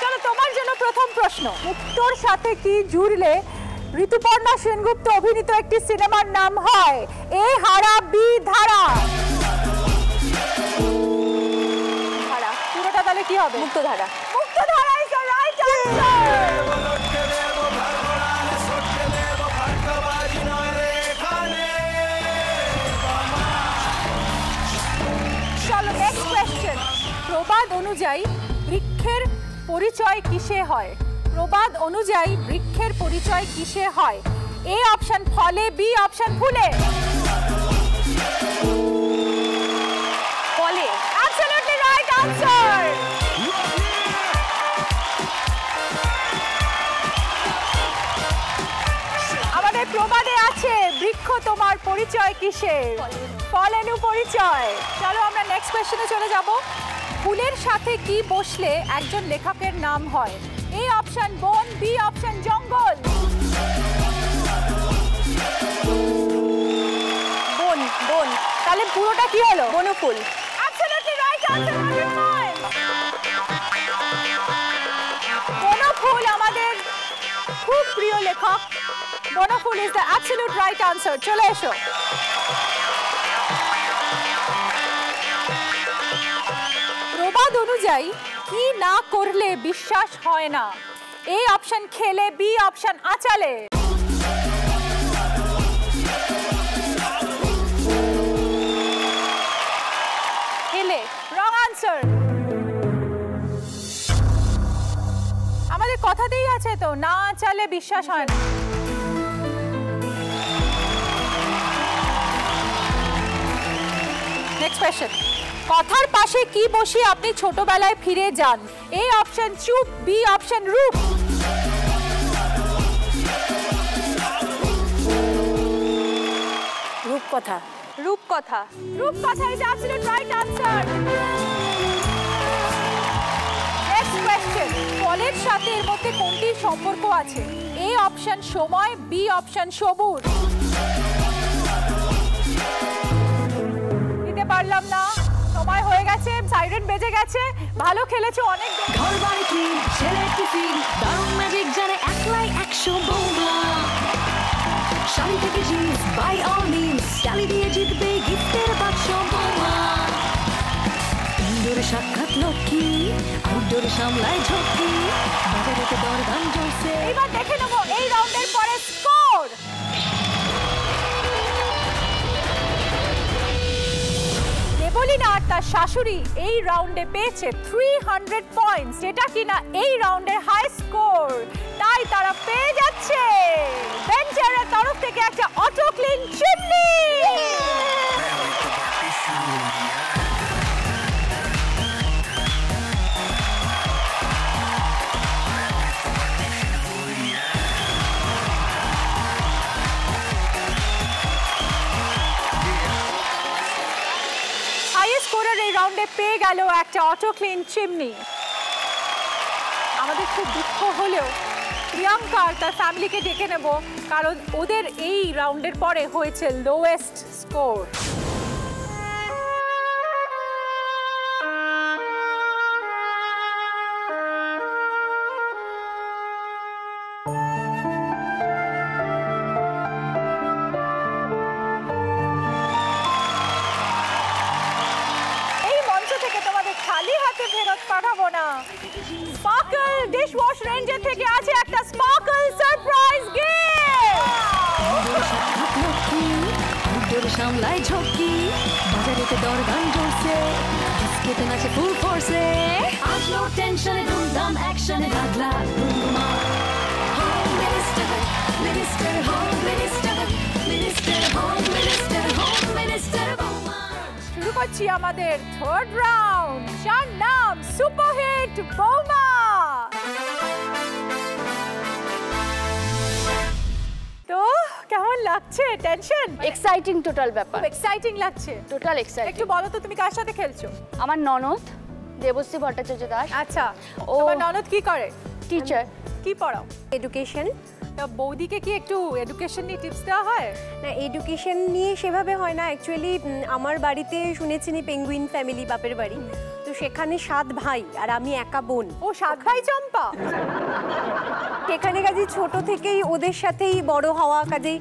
চলো তোমার জন্য প্রথম প্রশ্ন, মুক্তোর সাথে কি জুড়লে ঋতুপর্ণা সেনগুপ্ত অভিনীত একটি সিনেমার নাম হয়? এ হারা, বি ধারা। ধারা, পুরোটা তাহলে কি হবে? মুক্তধারা। মুক্তধারা ইজ দ্য রাইট আনসার। চলো নেক্সট কোশ্চেন। প্রবাদ অনুযায়ী বৃক্ষের পরিচয় কিসে হয়? প্রবাদ অনুযায়ী বৃক্ষের পরিচয় কিসে হয়? এ অপশন ফলে, বি অপশন ফুলে। ফলে। Absolutely right answer. আমাদের প্রবাদে আছে বৃক্ষ তোমার পরিচয় কিসে? ফলেনু পরিচয়। চলো আমরা নেক্সট কোশ্চেনে চলে যাব। ফুলের সাথে কি বসলে একজন লেখকের নাম হয়? এ অপশন বন, বি অপশন জঙ্গল। বন। বন। তাহলে পুরোটা কি হলো? Banaphool. Absolutely right answer. Banaphool আমাদের খুব প্রিয় লেখক। Banaphool is the absolute right answer. চলে এসো। প্রবাদ অনুযায়ী কি না করলে বিশ্বাস হয় না? এ অপশন খেলে, বি অপশন আঁচালে। খেলে, রং আনসার। আমাদের কথাতেই আছে তো, না আঁচালে বিশ্বাস হয় না। Next question. কথার পাশে কি বসে আপনি ছোটবেলায় ফিরে যান? এ অপশন চুপ, বি অপশন রূপ। রূপকথা। রূপকথা। রূপকথা is absolute right answer. Next question. ফলের সাথে এর মধ্যে কোনটির সম্পর্ক আছে? এ অপশন সময়, বি অপশন সবুজ। দিতে পারলাম না, সময় হয়ে গেছে, সাইরেন বেজে গেছে। ভালো খেলেছো, অনেক। ঘর বাড়ি ক্লিন, ছেলে টিফিন, দারুণ ম্যাজিক জানে একলাই 100 বৌমা। শাড়ি থেকে jeans, by all means, sari দিয়ে জিতবে গিফটের বাক্স বৌমা। ইনডোরে সাক্ষাৎ লক্ষ্মী, আউটডোরে সামলায় ঝক্কি, বাজারেতে দরদাম চলছে। এবার দেখে নেবো এই রাউন্ডের পরে স্কোর। দেবলীনা আর তার শাশুড়ি এই রাউন্ডে পেয়েছে 300 পয়েন্টস, যেটা কিনা এই রাউন্ডের হাই স্কোর। তাই তারা পেয়ে যাচ্ছে ভেঞ্চারের তরফ থেকে একটা অটো ক্লিন চিমনি। পেয়ে গেল একটা অটো ক্লিন চিমনি। আমাদের খুব দুঃখ হলেও প্রিয়াঙ্কা আর তার ফ্যামিলিকে ডেকে নেব, কারণ ওদের এই রাউন্ডের পরে হয়েছে লোয়েস্ট স্কোর। পাঠাবো না, স্পার্কল ডিশ ওয়াশ রেঞ্জের থেকে আছে একটা স্পার্কল সারপ্রাইজ গিফট। সামলাই ঝক্কি বাজারেতে দরদাম জোরসে, বিস্কুটে নাচে ফুল ফোর্সে, আজ নো টেনশনে ধুমধাম অ্যাকশনে লাগলা ঘুমঘুমা। Home minister minister home minister minister home minister home minister বৌমা। শুরু করছি আমাদের থার্ড রাউন্ড, যার নাম সুপারহিট বৌমা। তো কেমন লাগছে? টেনশন? এক্সাইটিং টোটাল ব্যাপার, এক্সাইটিং লাগছে টোটাল এক্সাইটিং। একটু বলো তো তুমি কার সাথে খেলছো? আমার ননদ দেবশ্রী ভট্টাচার্য দাস। আচ্ছা, তোমার ননদ কি করে? টিচার। কি পড়াও? এডুকেশন। বৌদিকে কি একটু এডুকেশন নিয়ে টিপস দেওয়া হয়? না, এডুকেশন নিয়ে সেভাবে হয় না। অ্যাকচুয়ালি আমার বাড়িতে শুনেছি পেঙ্গুইন ফ্যামিলি, বাপের বাড়ি, তো সেখানে 7 ভাই আর আমি একা বোন। ও 7 ভাই চম্পা। সেখানে কাজেই ছোট থেকেই ওদের সাথেই বড় হওয়া, কাজেই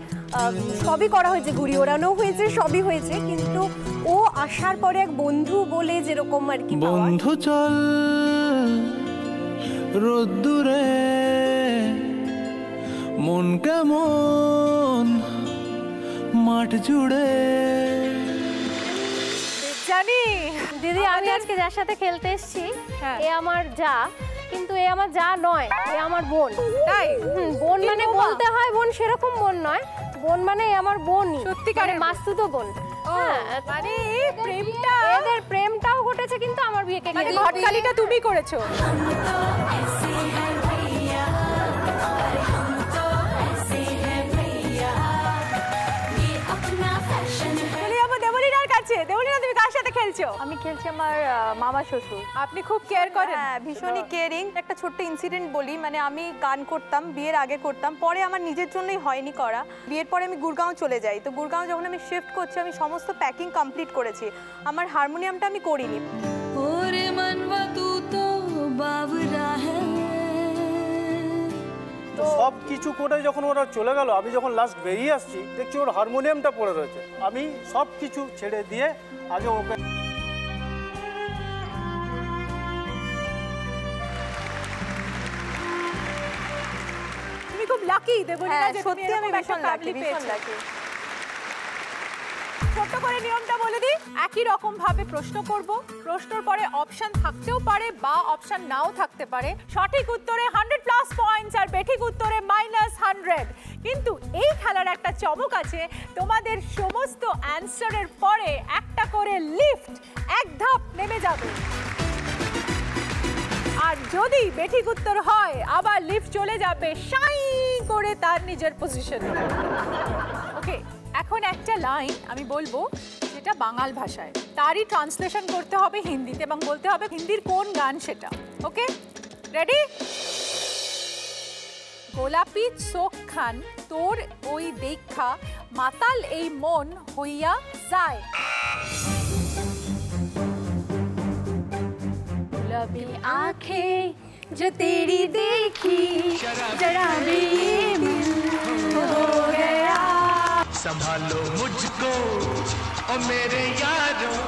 সবই করা হয়েছে, ঘুরি ওড়ানো হয়েছে, সবই হয়েছে। কিন্তু ও আসার পরে এক বন্ধু বলে যেরকম আর কি, বন্ধু চল রোদ্দুরে মন কেমন মাঠ জুড়ে। জানি দিদি, আমি আজকে যার সাথে খেলতে এসেছি এ আমার যা, কিন্তু এ আমার যা নয়, এ আমার বোন। তাই? বোন মানে বলতে হয় বোন, সেরকম বোন নয়, বোন মানে আমার বোনই, সত্যিকারের মাসতুতো বোন। মানে এই প্রেমটা, এদের প্রেমটাও ঘটেছে কিন্তু আমার বিয়েকে মানে ঘটকালিটা তুমি করেছো। দেবলীনা, তুমি কার সাথে খেলছো? আমি খেলছি আমার মামা শ্বশুর। আপনি খুব কেয়ার করেন? হ্যাঁ, ভীষণই কেয়ারিং। একটা ছোট্ট ইনসিডেন্ট বলি, মানে আমি গান করতাম, বিয়ের আগে করতাম, পরে আমার নিজের জন্যই হয়নি করা। বিয়ের পরে আমি গুরগাঁও চলে যাই, তো গুরগাঁও যখন আমি শিফট করছি, আমি সমস্ত প্যাকিং কমপ্লিট করেছি, আমার হারমোনিয়ামটা আমি করিনি। ওরে মনবা তু তো বাবরা হ্যায়। সব কিছু করে যখন ওরা চলে গেল, আমি যখন লাস্ট বেরিয়ে আসছি দেখছি ওর হারমোনিয়ামটা পড়ে রয়েছে। আমি সব কিছু ছেড়ে দিয়ে আগে ওকে তুমি খুব লাকি দেবলীনা, যে সত্যি আমি ভীষণ লাকি, ভীষণ লাকি। ছোট্ট করে নিয়মটা বলে দিই, একই রকম ভাবে প্রশ্ন করব, প্রশ্নের পরে অপশন থাকতেও পারে বা অপশন নাও থাকতে পারে। সঠিক উত্তরে 100+ পয়েন্টস আর বেঠিক উত্তরে -100। কিন্তু এই খেলার একটা চমক আছে, তোমাদের সমস্ত অ্যানসারের পরে একটা করে লিফট এক ধাপ নেমে যাবে, আর যদি বেঠিক উত্তর হয় আবার লিফট চলে যাবে শাই করে তার নিজের পজিশনে। ওকে, এখন একটা লাইন আমি বলবো যেটা বাঙাল ভাষায়, তারই ট্রান্সলেশন করতে হবে হিন্দিতে এবং বলতে হবে হিন্দির কোন গান সেটা। ওকে, রেডি? গোলাপি চোখ খান তোর ওই দেখা, মাতাল এই মন হইয়া যায়। गुलाबी आंखें जो तेरी देखी, जरा भी ये दिल हो गया। संभालो मुझको ओ मेरे यारों।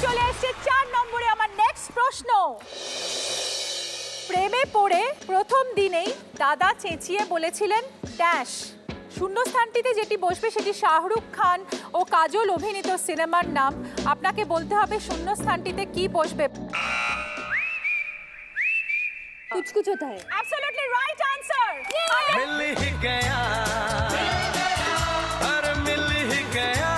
চলে এসেছে 4 নম্বরে আমার নেক্সট প্রশ্ন। প্রেমে পড়ে প্রথম দিনেই দাদা চেঁচিয়ে বলেছিলেন ড্যাশ। শূন্যস্থানটিতে যেটি বসবে সেটি শাহরুখ খান ও কাজল অভিনীত সিনেমার নাম। আপনাকে বলতে হবে শূন্যস্থানটিতে কি বসবে। कुछ कुछ होता है। Absolutely right answer. मिल ही गया, अरे मिल ही गया।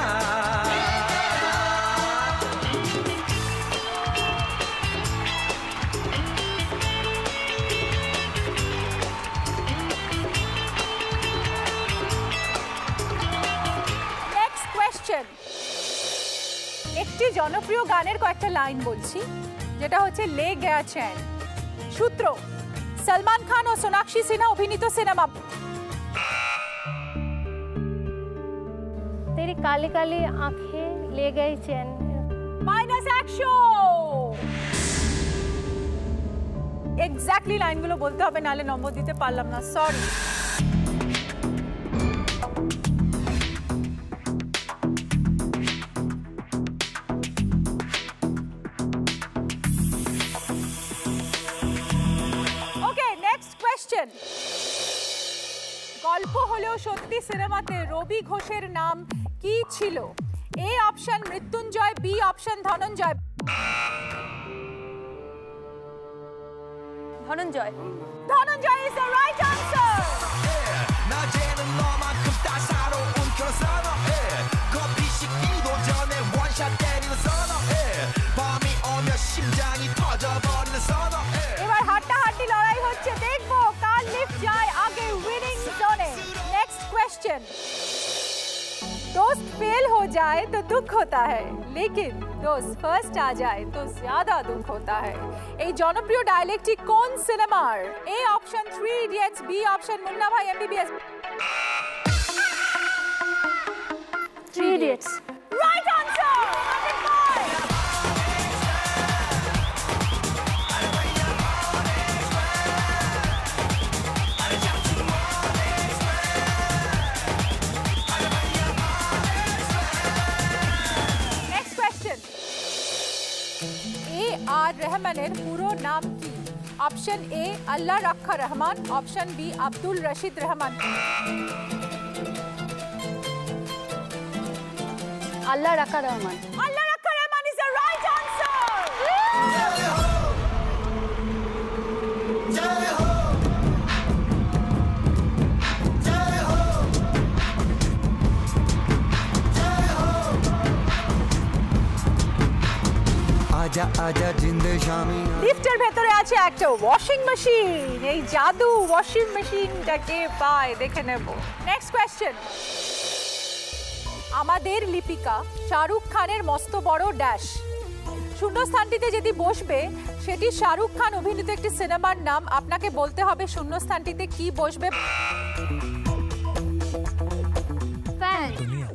জনপ্রিয় গানের কয়েকটা লাইন বলছি, যেটা হচ্ছে লে গয়া চ্যান। সূত্র, সলমান খান ও সোনাক্ষী সিনহা অভিনীত সিনেমা। तेरी काली काली आंखें ले गई चैन। -100। এক্স্যাক্টলি লাইনগুলো বলতে হবে, নালে নম্বর দিতে পারলাম না, সরি। ওকে, নেক্সট কোয়েশ্চেন। গল্প হলেও সত্যি সিনেমাতে রবি ঘোষের নাম কি ছিল? A option Mrityunjay, B option Dhananjay. Dhananjay. Dhananjay is the right answer. 낮에는 너만큼 따사로운 그런 선어해 커피 식기도 전에 원샷 때리는 선어해 밤이 오면 심장이 터져버리는 선어해 এবার হাড্ডাহাড্ডি লড়াই হচ্ছে, দেখবো কার লিফট যায় আগে উইনিং জোনে। Next question. दोस्त फेल हो जाए तो दुख होता है, लेकिन दोस्त फर्स्ट आ जाए तो ज्यादा दुख होता है। এই জনপ্রিয় ডায়ালেক্টটি কোন সিনেমার? A option 3 Idiots, B option Munna Bhai MBBS. 3 Idiots। Right answer. R রহমানের পুরো নাম কি? Option A Allah Rakha Rahman, option B Abdul Rashid Rahman. Allah Rakha Rahman. Allah Rakha Rahman is the right answer. आजा आजा जिंद शामी লিফটের ভেতরে আছে একটা ওয়াশিং মেশিন। এই জাদু ওয়াশিং মেশিনটাকে পায়, দেখে নেব। Next question. আমাদের লিপিকা শাহরুখ খানের মস্ত বড় ড্যাশ। শূন্যস্থানটিতে যদি বসবে সেটি শাহরুখ খান অভিনীত একটি সিনেমার নাম। আপনাকে বলতে হবে শূন্যস্থানটিতে কি বসবে। Fan.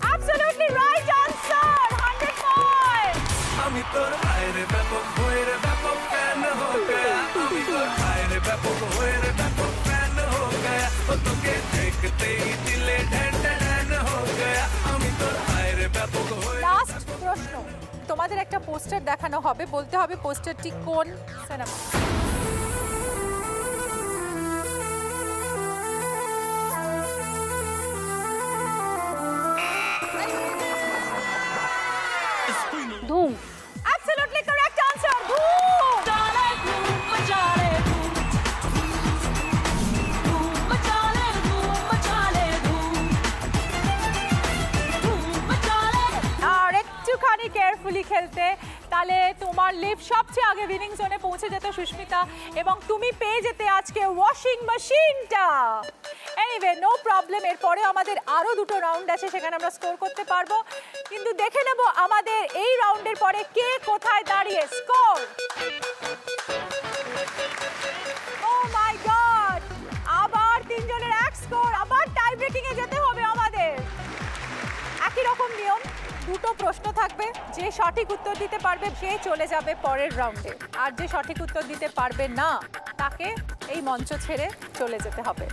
Absolutely right answer, 100 point. আমি তোর আয়রে ব্যাপক হয়ে ব্যাপক ফ্যান হো গয়া আমি তোর আয়রে ব্যাপক হয়ে ব্যাপক ফ্যান হো গয়া ও তোকে দেখতে ही দিলে ঢ্যান ঢ্যান হো গয়া আমি তোর আয়রে ব্যাপক হয়ে। লাস্ট প্রশ্ন। তোমাদের একটা পোস্টার দেখানো হবে, বলতে হবে পোস্টারটি কোন সিনেমা। ধুম। Absolutely correct answer. ধুম। আর একটুখানি কেয়ারফুলি খেলতে, তাহলে তোমার লিফট সবচেয়ে আগে উইনিং জোনে পৌঁছে যেত সুস্মিতা, এবং তুমি পেয়ে যেতে আজকে ওয়াশিং মেশিনটা। Anyway, no problem. এরপরে আমাদের আরো দুটো রাউন্ড আছে, সেখানে আমরা স্কোর করতে পারবো, কিন্তু দেখে নেব আমাদের এই রাউন্ডের পরে কে কোথায় দাঁড়িয়ে। স্কোর। ও মাই গড, আবার তিনজনের এক স্কোর, আবার টাই ব্রেকিং এ যেতে হবে আমাদের। একই রকম নিয়ম, দুটো প্রশ্ন থাকবে, যে সঠিক উত্তর দিতে পারবে সে চলে যাবে পরের রাউন্ডে, আর যে সঠিক উত্তর দিতে পারবে না তাকে এই মঞ্চ ছেড়ে চলে যেতে হবে।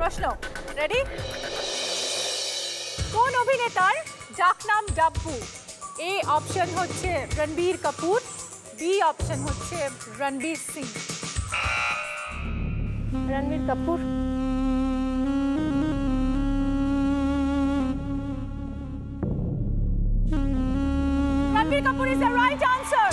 প্রশ্ন রেডি? কোন অভিনেতার ডাকনাম ডাব্বু? এ অপশন হচ্ছে রণবীর কাপুর, বি অপশন হচ্ছে Ranbir Singh. Ranbir Kapoor. Ranbir Kapoor is the right answer.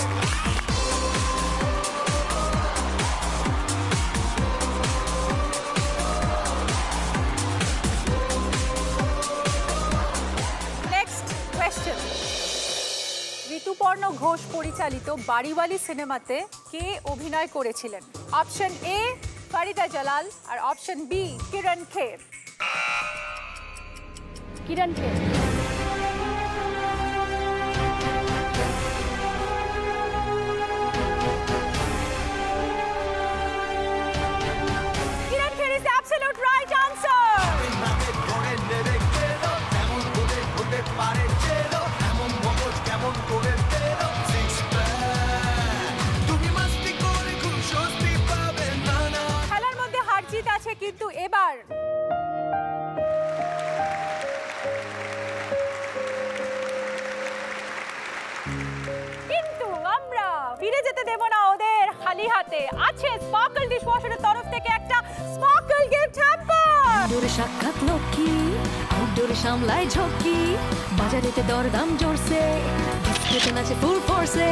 Next question. Rituparno Ghosh পরিচালিত বাড়িওয়ালি সিনেমাতে কে অভিনয় করেছিলেন? অপশন এ ফারিদা জালাল, আর অপশন বি কিরণ খের। কিরণ খের। কিন্তু এবার কিন্তু আমরা ফিরে যেতে দেব না ওদের খালি হাতে। আছে স্পার্কল ডিশওয়াশারের তরফ থেকে একটা স্পার্কল গিফট হ্যাম্পার। দূরে সাক্ষাৎ লক্ষ্মী, আউটডোরে সামলায় ঝক্কি, বাজারেতে দরদাম জোরসে, ডিসপ্লেতে নাচে ফুল ফোর্সে,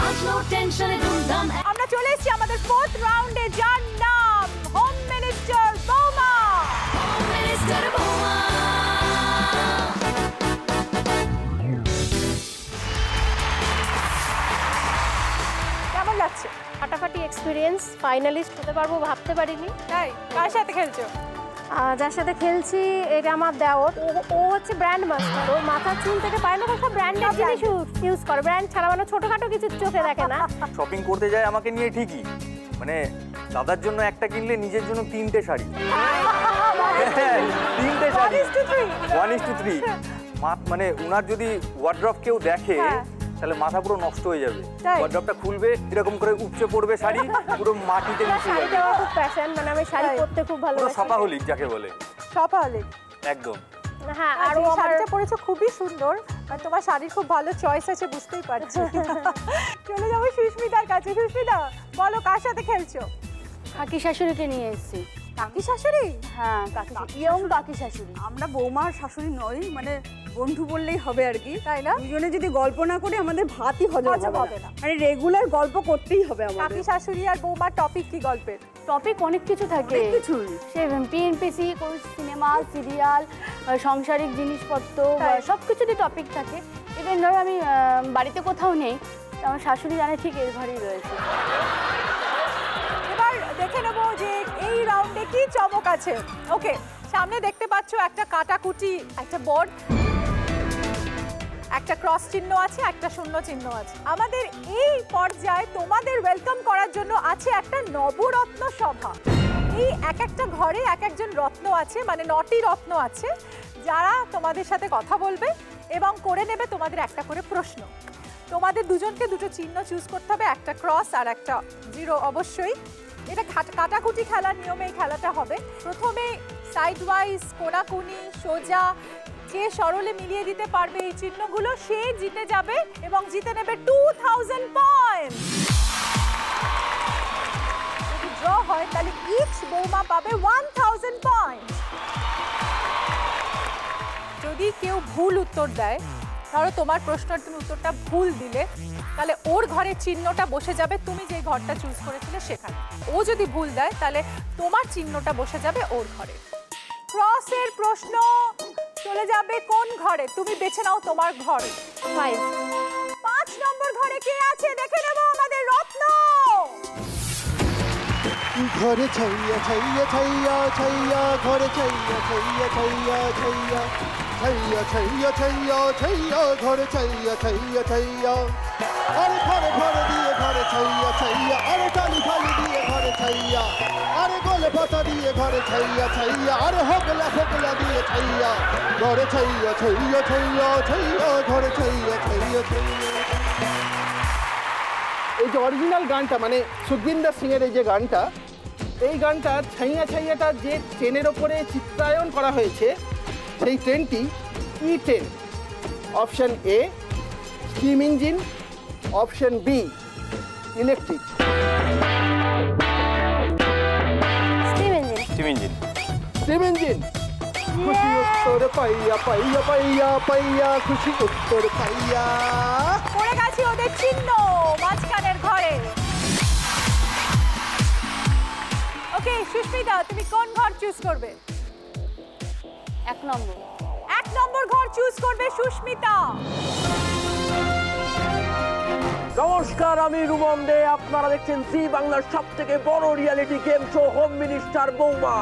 আজ নো টেনশনে দুমদাম। আমরা চলে এসেছি আমাদের 4th রাউন্ডে, যার নাম হোম মিনিস্টার বৌমা। হোম মিনিস্টার বৌমা। কেমন লাগছে? ফাটাফাটি এক্সপিরিয়েন্স, ফাইনালিস্ট হতে পারবো ভাবতে পারিনি। তাই কার সাথে খেলছো? যার সাথে খেলছি এটা আমার দেওর, ও হচ্ছে ব্র্যান্ড মাস্টার। ওর মাথার চুল থেকে পায় না সব ব্র্যান্ডের জিনিস ইউজ করে, ব্র্যান্ড ছাড়া মানে ছোটখাটো কিছু চোখে দেখে না। শপিং করতে যায় আমাকে নিয়ে ঠিকই, মানে দাদার জন্য একটা কিনলে নিজের জন্য 3টে শাড়ি, 3টে শাড়ি 1:3। মানে উনার যদি ওয়ার্ড্রপ কেউ দেখে তাহলে মাথা পুরো নষ্ট হয়ে যাবে। ওয়ার্ড্রপটা খুলবে এরকম করে উপচে পড়বে শাড়ি, পুরো মাটিতে মিশে যাবে। শাড়িটা খুব প্যাশন, মানে আমি শাড়ি পরতে খুব ভালোবাসি। পুরো শপাহলিক যাকে বলে। শপাহলিক একদম। হ্যাঁ, আর এই শাড়িটা পরেছো খুবই সুন্দর, আর তোমার শাড়ির খুব ভালো চয়েস আছে বুঝতেই পারছি। চলে যাবো সুস্মিতার কাছে। সুস্মিতা বলো কার সাথে খেলছো? কাকি শাশুড়িকে নিয়ে এসেছি। কাকি শাশুড়ি? হ্যাঁ, কাকি শাশুড়ি। আমরা বৌমার শাশুড়ি নই, মানে বন্ধু বললেই হবে আর কি, তাই না? দুজনে যদি গল্প না করি আমাদের ভাতই হজম হবে না, মানে রেগুলার গল্প করতেই হবে আমাদের। কাকি শাশুড়ি আর বৌমার টপিক কি গল্পের? টপিক অনেক কিছু থাকে, সে পিএনপিসি, কোন সিনেমা, সিরিয়াল, সাংসারিক জিনিসপত্র, সব কিছুরই টপিক থাকে। ইভেন ধরো আমি বাড়িতে কোথাও নেই, আমার শাশুড়ি জানে ঠিক এর ঘরেই রয়েছে। এবার দেখে নেবো যে এই রাউন্ডে কি চমক আছে। ওকে, সামনে দেখতে পাচ্ছ একটা কাটাকুটি, একটা বোর্ড, একটা ক্রস চিহ্ন আছে, একটা শূন্য চিহ্ন আছে। আমাদের এই পর্যায়ে তোমাদের ওয়েলকাম করার জন্য আছে একটা নবরত্ন সভা। এই এক একটা ঘরে এক একজন রত্ন আছে, মানে 9টি রত্ন আছে, যারা তোমাদের সাথে কথা বলবে এবং করে নেবে তোমাদের একটা করে প্রশ্ন। তোমাদের দুজনকে দুটো চিহ্ন চুজ করতে হবে, একটা ক্রস আর একটা জিরো। অবশ্যই এটা কাটাকুটি খেলার নিয়মে এই খেলাটা হবে। প্রথমে সাইড ওয়াইজ, কোনাকুনি, সোজা, যে সরলে মিলিয়ে দিতে পারবে এই চিহ্নগুলো সে জিতে যাবে এবং জিতে নেবে 2000 পয়েন্ট। যদি ড্র হয় তাহলে ইচ বৌমা পাবে 1000 পয়েন্ট। যদি কেউ ভুল উত্তর দেয়, ধরো তোমার প্রশ্নের তুমি উত্তরটা ভুল দিলে, তাহলে ওর ঘরের চিহ্নটা বসে যাবে তুমি যে ঘরটা চুজ করেছিলে সেখানে। ও যদি ভুল দেয় তাহলে তোমার চিহ্নটা বসে যাবে ওর ঘরে। ক্রসের প্রশ্ন চলে যাবে কোন ঘরে? তুমি বেছে নাও তোমার ঘর। 5 নম্বর ঘরে কে আছে দেখে নেব আমাদের রত্ন। ঘরে ছাইয়া ছাইয়া ছাইয়া ছাইয়া, ঘরে ছাইয়া ছাইয়া ছাইয়া ছাইয়া ছাইয়া ছাইয়া ছাইয়া ছাইয়া, ঘরে ছাইয়া ছাইয়া ছাইয়া। আরে ঘরে ঘরে দিয়ে ঘরে ছাইয়া ছাইয়া, আরে টালি ফালি দিয়ে ঘরে ছাইয়া, আরে গলে পাতা দিয়ে ঘরে ছাইয়া ছাইয়া, আরে হগলা হগলা দিয়ে ছাইয়া, ঘরে ছাইয়া ছাইয়া ছাইয়া ছাইয়া, ঘরে ছাইয়া ছাইয়া ছাইয়া। এই যে অরিজিনাল গানটা, মানে সুখবিন্দর সিংয়ের এই যে গানটা, এই গানটা ছাইয়া ছাইয়াটা যে ট্রেনের ওপরে চিত্রায়ন করা হয়েছে, সেই ট্রেনটি কি train? Option A steam engine, option B electric. Steam engine. Steam engine. খুশি উত্তর পাইয়া পাইয়া পাইয়া পাইয়া, খুশি উত্তর পাইয়া। পড়ে গেছে ওদের চিহ্ন মাঝখানের ঘরে। ওকে সুস্মিতা, তুমি কোন ঘর চুজ করবে? 1 নম্বর। 1 নম্বর ঘর চুজ করবে সুস্মিতা। নমস্কার, আমি রুমন দে। আপনারা দেখছেন জি বাংলার সবথেকে বড় reality game show home minister বৌমা।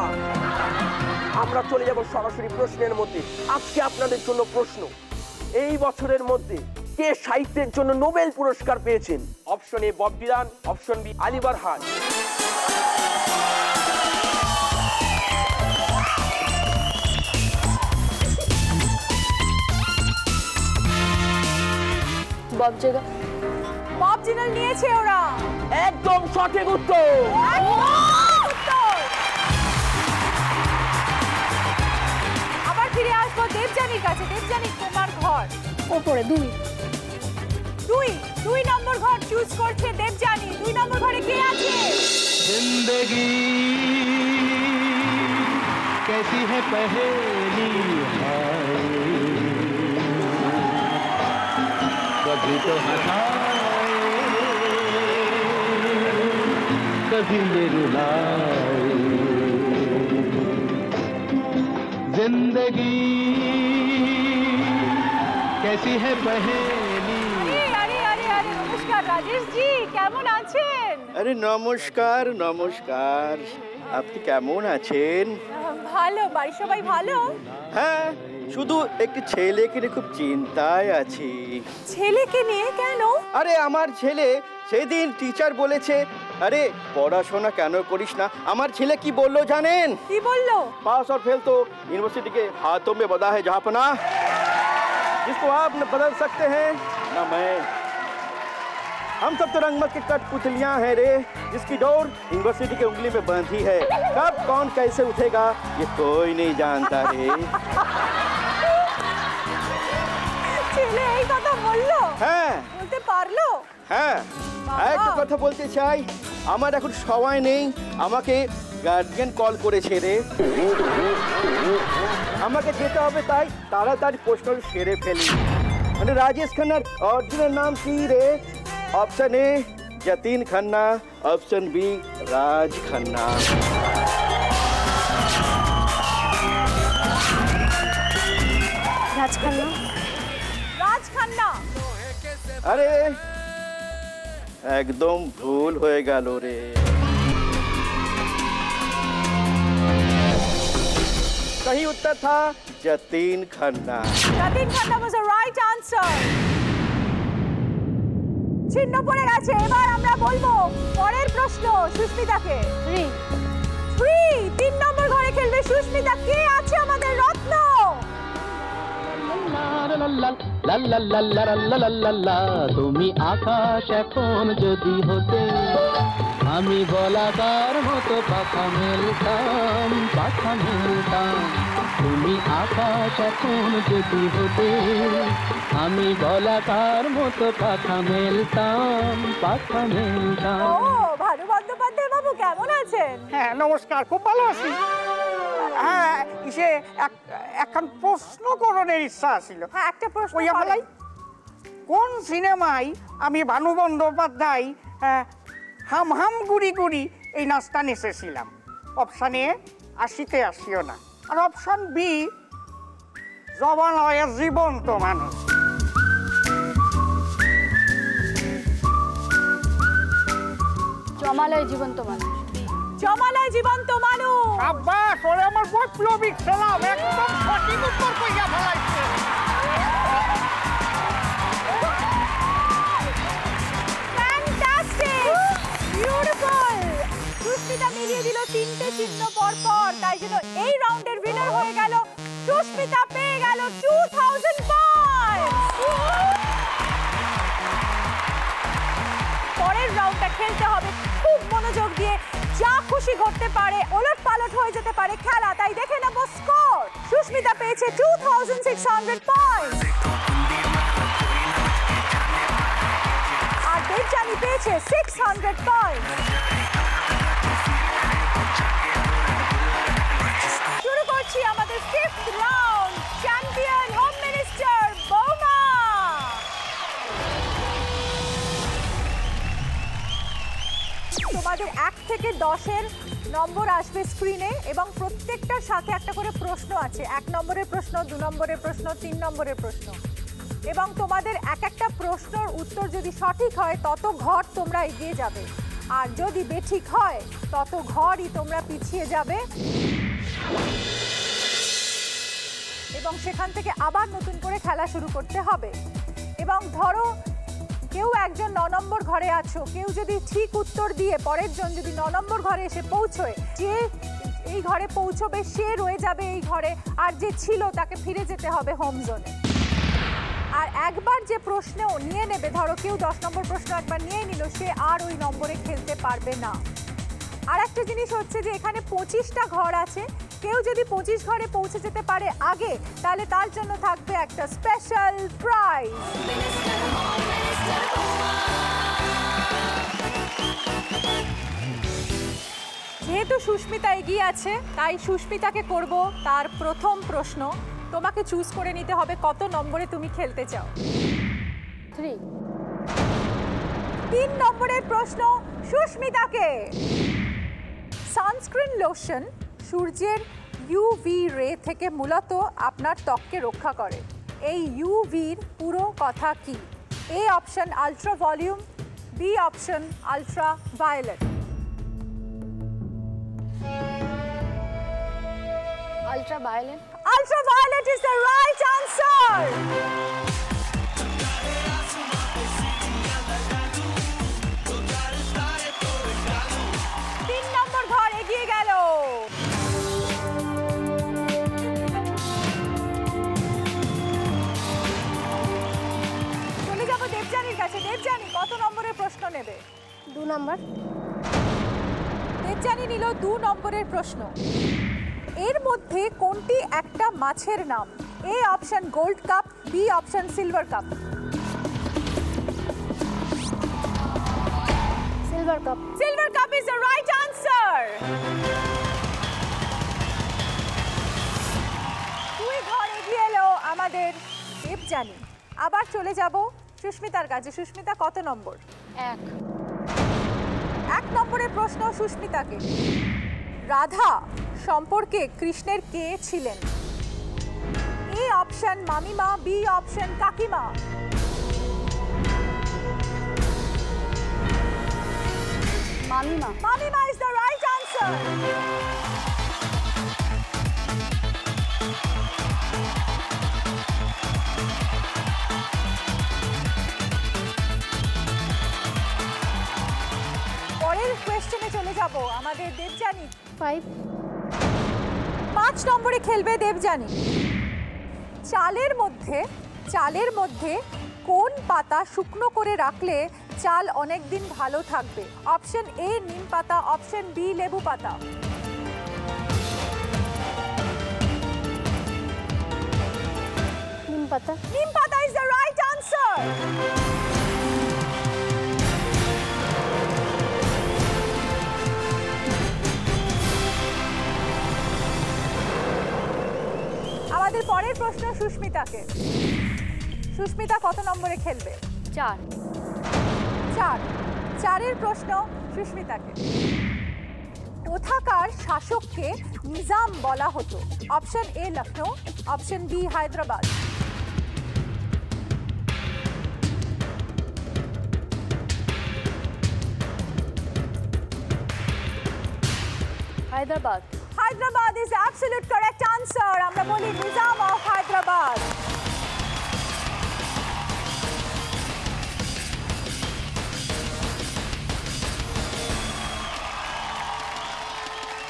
আমরা চলে যাব সরাসরি প্রশ্নের মধ্যে। আজকে আপনাদের জন্য প্রশ্ন, এই বছরের মধ্যে কে সাহিত্যের জন্য নোবেল পুরস্কার পেয়েছেন? Option A Bob Dylan, option B আলী বারহান। বব জিনাল নিয়েছে ওরা। একদম সঠিক উত্তর। 2 2 নম্বর ঘর চুজ করছে দেবযানী। 2 নম্বর ঘরে কে আছে? जिंदगी कैसी है पहेली हाय, कभी तो हंसाए कभी ले रुलाए, जिंदगी कैसी है पहेली। আরে আরে আরে নমস্কার রাজেশ জি, কেমন আছেন? আরে নমস্কার নমস্কার, আপনি কেমন আছেন? ভালো, বাড়ির সবাই ভালো? হ্যাঁ, শুধু একটি ছেলেকে নিয়ে খুব চিন্তায় আছি। ছেলেকে নিয়ে কেন? আরে আমার ছেলে সেদিন টিচার বলেছে, আরে পড়াশোনা কেন করিস না। আমার ছেলে কি বললো জানেন? কি বললো? पास और फेल तो यूनिवर्सिटी के हाथों में बंधा है जहाँपना, जिसको आप न बदल सकते हैं न मैं। हम सब तो रंगमत के कठपुतलियां हैं रे, जिसकी डोर यूनिवर्सिटी के उंगली में बंधी है। कब कौन कैसे उठेगा ये कोई नहीं जानता रे। ছেলে এই কথা বললো? হ্যাঁ, বলতে পারলো? হ্যাঁ। একটা কথা বলতে চাই, আমার এখন সময় নেই, আমাকে গার্জিয়ান কল করেছে রে। আমাকে যেতে হবে, তাই তাড়াতাড়ি প্রশ্ন সেরে ফেলি। মানে রাজেশ খান্নার অরিজিনাল নাম কি রে? Option A Jatin Khanna, option B Raj Khanna. Raj Khanna. Raj Khanna. আরে একদম ভুল হয়ে গেল রে। सही उत्तर था Jatin Khanna. Jatin Khanna was the right answer. চিহ্ন পড়ে গেছে। এবার আমরা বলবো পরের প্রশ্ন সুস্মিতাকে। 3 নম্বর ঘরে খেলবে সুস্মিতা। কে আছে আমাদের রত্ন? তুমি আকাশ এখন যদি হতে, আমি বলাকার মতো পাখা মেলতাম, পাখা মেলতাম। তুমি আকাশ এখন যদি হতে, আমি বলাকার মতো পাখা মেলতাম, পাখা মেলতাম। ও ভানু বন্দ্যোপাধ্যায় বাবু কেমন আছেন? হ্যাঁ নমস্কার, খুব ভালো আছি। হ্যাঁ, ইসে এখন প্রশ্ন করণের ইচ্ছা ছিল। হ্যাঁ, একটা প্রশ্ন করেন। কোন সিনেমায় আমি ভানু বন্দ্যোপাধ্যায় হাম হাম গুড়ি গুড়ি এই নাচটা নেচেছিলাম? অপশান এ 80-তে 80ও না, আর অপশান বি জবালয়ের জীবন্ত মানুষ। জমালয় জীবন্ত মানুষ। জমালয় জীবন্ত মানুষ। আব্বাস, ওরে আমার বৈপ্লবিক সালাম, একদম সঠিক উত্তর কইয়া ফেলাইছে। Fantastic, beautiful. সুস্মিতা মিলিয়ে দিল 3টে চিহ্ন পর পর, তাই জন্য এই রাউন্ডের উইনার হয়ে গেল সুস্মিতা, পেয়ে গেল 2000 পয়েন্টস। পরের রাউন্ডটা খেলতে হবে খুব মনোযোগ দিয়ে, যা খুশি ঘটতে পারে, ওলট পালট হয়ে যেতে পারে খেলা, তাই দেখে নেব স্কোর। সুস্মিতা পেয়েছে 2600 পয়েন্টস, আর দেবযানী পেয়েছে 600 পয়েন্টস। শুরু করছি আমাদের 5th round. Champion home minister বৌমা। তোমাদের 1 থেকে 10-এর নম্বর আসবে স্ক্রিনে, এবং প্রত্যেকটার সাথে একটা করে প্রশ্ন আছে। 1 নম্বরের প্রশ্ন, 2 নম্বরের প্রশ্ন, 3 নম্বরের প্রশ্ন, এবং তোমাদের এক একটা প্রশ্নের উত্তর যদি সঠিক হয় তত ঘর তোমরা এগিয়ে যাবে, আর যদি বেঠিক হয় তত ঘরই তোমরা পিছিয়ে যাবে, এবং সেখান থেকে আবার নতুন করে খেলা শুরু করতে হবে। এবং ধরো কেউ একজন 9 নম্বর ঘরে আছো, কেউ যদি ঠিক উত্তর দিয়ে পরের জন যদি 9 নম্বর ঘরে এসে পৌঁছয়, যে এই ঘরে পৌঁছবে সে রয়ে যাবে এই ঘরে, আর যে ছিল তাকে ফিরে যেতে হবে হোম জোনে। আর একবার যে প্রশ্ন নিয়ে নেবে, ধরো কেউ 10 নম্বর প্রশ্ন একবার নিয়ে নিল, সে আর ওই নম্বরে খেলতে পারবে না। আর একটা জিনিস হচ্ছে যে এখানে 25টা ঘর আছে, কেউ যদি 25 ঘরে পৌঁছে যেতে পারে আগে, তাহলে তার জন্য থাকবে একটা স্পেশাল প্রাইজ। যেহেতু সুস্মিতা এগিয়ে আছে, তাই সুস্মিতাকে করব তার প্রথম প্রশ্ন। তোমাকে চুজ করে নিতে হবে কত নম্বরে তুমি খেলতে চাও। 3 নম্বরের প্রশ্ন সুস্মিতাকে। সানস্ক্রিন লোশন সূর্যের ইউভি রে থেকে মূলত আপনার ত্বককে রক্ষা করে। এই ইউভির পুরো কথা কি? A option ultra volume, B option ultraviolet. Ultraviolet. Ultraviolet is the right answer. 3 নম্বর ঘর এগিয়ে গেল। চলে যাব দেবযানীর কাছে। দেবযানী কত নম্বরের প্রশ্ন নেবে? 2 নম্বর। দেবযানী নিল 2 নম্বরের প্রশ্ন। এর মধ্যে কোনটি একটা মাছের নাম? A option gold cup, B option silver cup. Silver cup. Silver cup is the right answer. 2 ঘর এগিয়ে এলো আমাদের দেবযানী। আবার চলে যাব সুস্মিতার কাছে। সুস্মিতা কত নম্বর? 1 নম্বরের প্রশ্ন সুস্মিতাকে। রাধা সম্পর্কে কৃষ্ণের কে ছিলেন? এ অপশন মামিমা, বি অপশন কাকিমা। মামিমা। মামিমা is the right answer. পরের কোশ্চেনে চলে যাব আমাদের দেবযানী। 5 নম্বরে খেলবে দেবযানী। চালের মধ্যে কোন পাতা শুকনো করে রাখলে চাল অনেক দিন ভালো থাকবে? অপশন এ নিম পাতা, অপশন বি লেবু পাতা। নিম পাতা। নিম পাতা is the right answer. আমাদের পরের প্রশ্ন সুস্মিতাকে। সুস্মিতা কত নম্বরে খেলবে? 4 প্রশ্ন সুস্মিতাকে। কোথাকার শাসককে নিজাম বলা হতো? Option A Lucknow, option B Hyderabad. Hyderabad. Hyderabad is the absolute correct answer. আমরা বলি নিজাম অফ হায়দ্রাবাদ।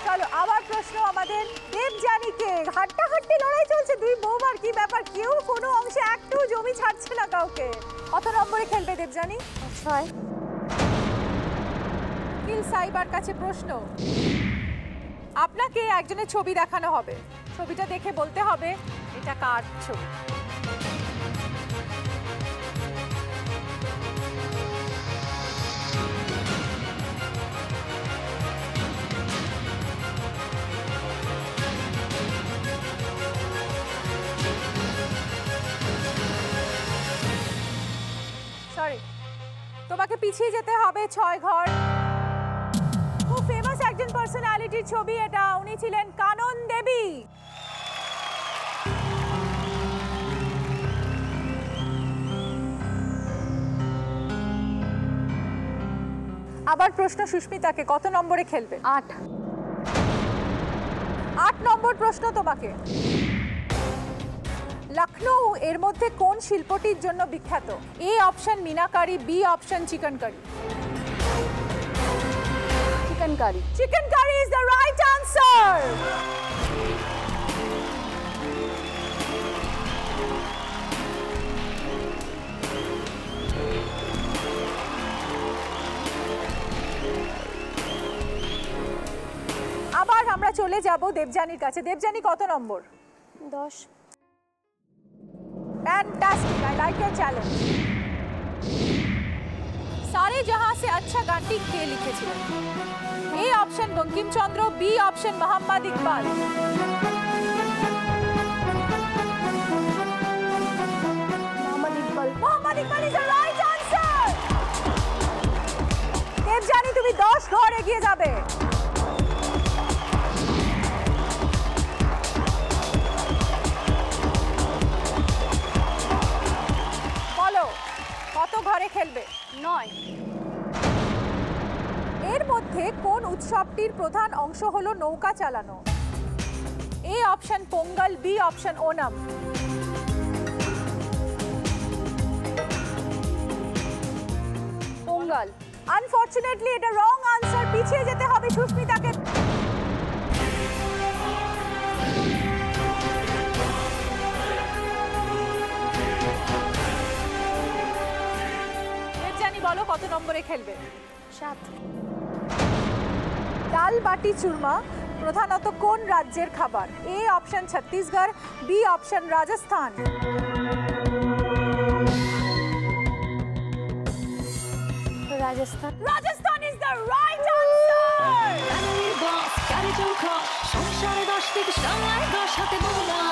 চলো আবার প্রশ্ন আমাদের দেবযানীকে। হাড্ডাহাড্ডি লড়াই চলছে 2 বৌমার। কি ব্যাপার, কেউ কোনো অংশে একটু জমি ছাড়ছে না কাউকে। কত নম্বরে খেলবে দেবযানী? 6। কিল সাইবার কাছে প্রশ্ন। আপনাকে একজনের ছবি দেখানো হবে, ছবিটা দেখে বলতে হবে এটা কার ছবি। সরি, তোমাকে পিছিয়ে যেতে হবে 6 ঘর। খুব ফেমাস একজন পার্সোনালিটির ছবি এটা। উনি ছিলেন কানন দেবী। আবার প্রশ্ন সুস্মিতাকে। কত নম্বরে খেলবে? 8 নম্বর প্রশ্ন তোমাকে। লখনৌ এর মধ্যে কোন শিল্পটির জন্য বিখ্যাত? A option meenakari, B option chicken curry. Chicken curry. Chicken curry is the right answer. আবার আমরা চলে যাব দেবযানীর কাছে। দেবযানী কত নম্বর? 10। Fantastic, I like your challenge. Saare Jahan Se Achha গানটি কে লিখেছিলেন? A option Bankimchandra, B option Mohammad Iqbal. Mohammad Iqbal is the right answer. Devyani তুমি 10 ঘর এগিয়ে যাবে। বলো কত ঘরে খেলবে? 9। এর মধ্যে কোন উৎসবটির প্রধান অংশ হলো নৌকা চালানো? A option Pongal, B option Onam. Pongal. Unfortunately এটা রং আনসার, পিছিয়ে যেতে হবে সুস্মিতাকে। দেবযানী বলো কত নম্বরে খেলবে? 7। ডাল বাটি চুরমা প্রধানত কোন রাজ্যের খাবার? A option Chhattisgarh, B option Rajasthan. Rajasthan. Rajasthan is the right answer. ফ্যামিলির বস গাড়ি চৌখা সংসারে 10 থেকে সামলায় 10 হাতে বৌমা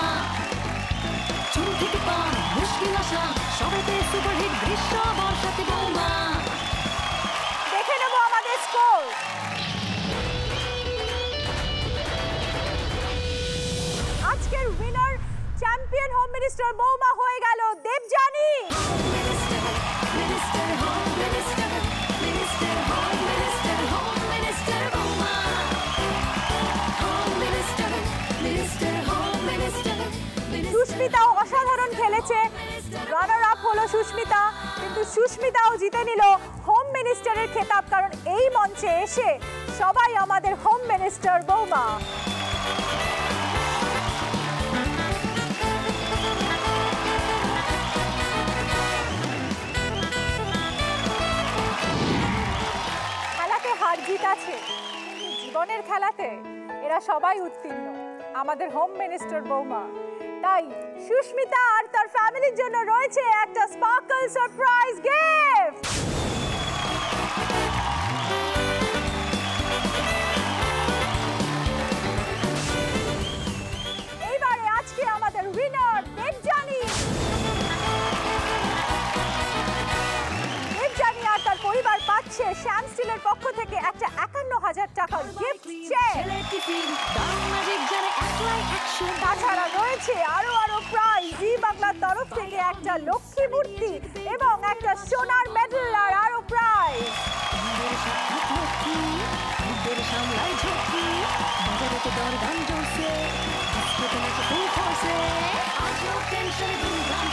চুল থেকে পান মুশকিল আসা সবেতে সুপারহিট গ্রীষ্ম বর্ষাতে বৌমা। দেখে নেব আমাদের স্কোর। আজকের উইনার চ্যাম্পিয়ন হোম মিনিস্টার বৌমা হয়ে গেল দেবযানী। সুস্মিতাও অসাধারণ খেলেছে, রানার আপ হলো সুস্মিতা, কিন্তু সুস্মিতাও জিতে নিল হোম মিনিস্টারের খেতাব, কারণ এই মঞ্চে এসে সবাই আমাদের হোম মিনিস্টার বৌমা। খেলাতে হার জিত আছে, কিন্তু জীবনের খেলাতে এরা সবাই উত্তীর্ণ, আমাদের হোম মিনিস্টার বৌমা। তাই সুস্মিতা আর তার ফ্যামিলির জন্য রয়েছে একটা স্পার্কল সারপ্রাইজ গিফট। এইবারে আজকে আমাদের উইনার দেবযানী। দেবযানী আর তার পরিবার পাচ্ছে শ্যাম স্টিলের পক্ষ থেকে একটা 51,000 টাকার গিফট চেক। তাছাড়া রয়েছে আরো প্রাইজ, জি বাংলার তরফ থেকে একটা লক্ষ্মী মূর্তি এবং একটা সোনার মেডেল আর আরো প্রাইজ। সামলায় ঝক্কি বাজারেতে দরদাম জোরসে ডিস্কোতে নাচে ফুল ফোর্সে আজ নো টেনশন ধুমধাম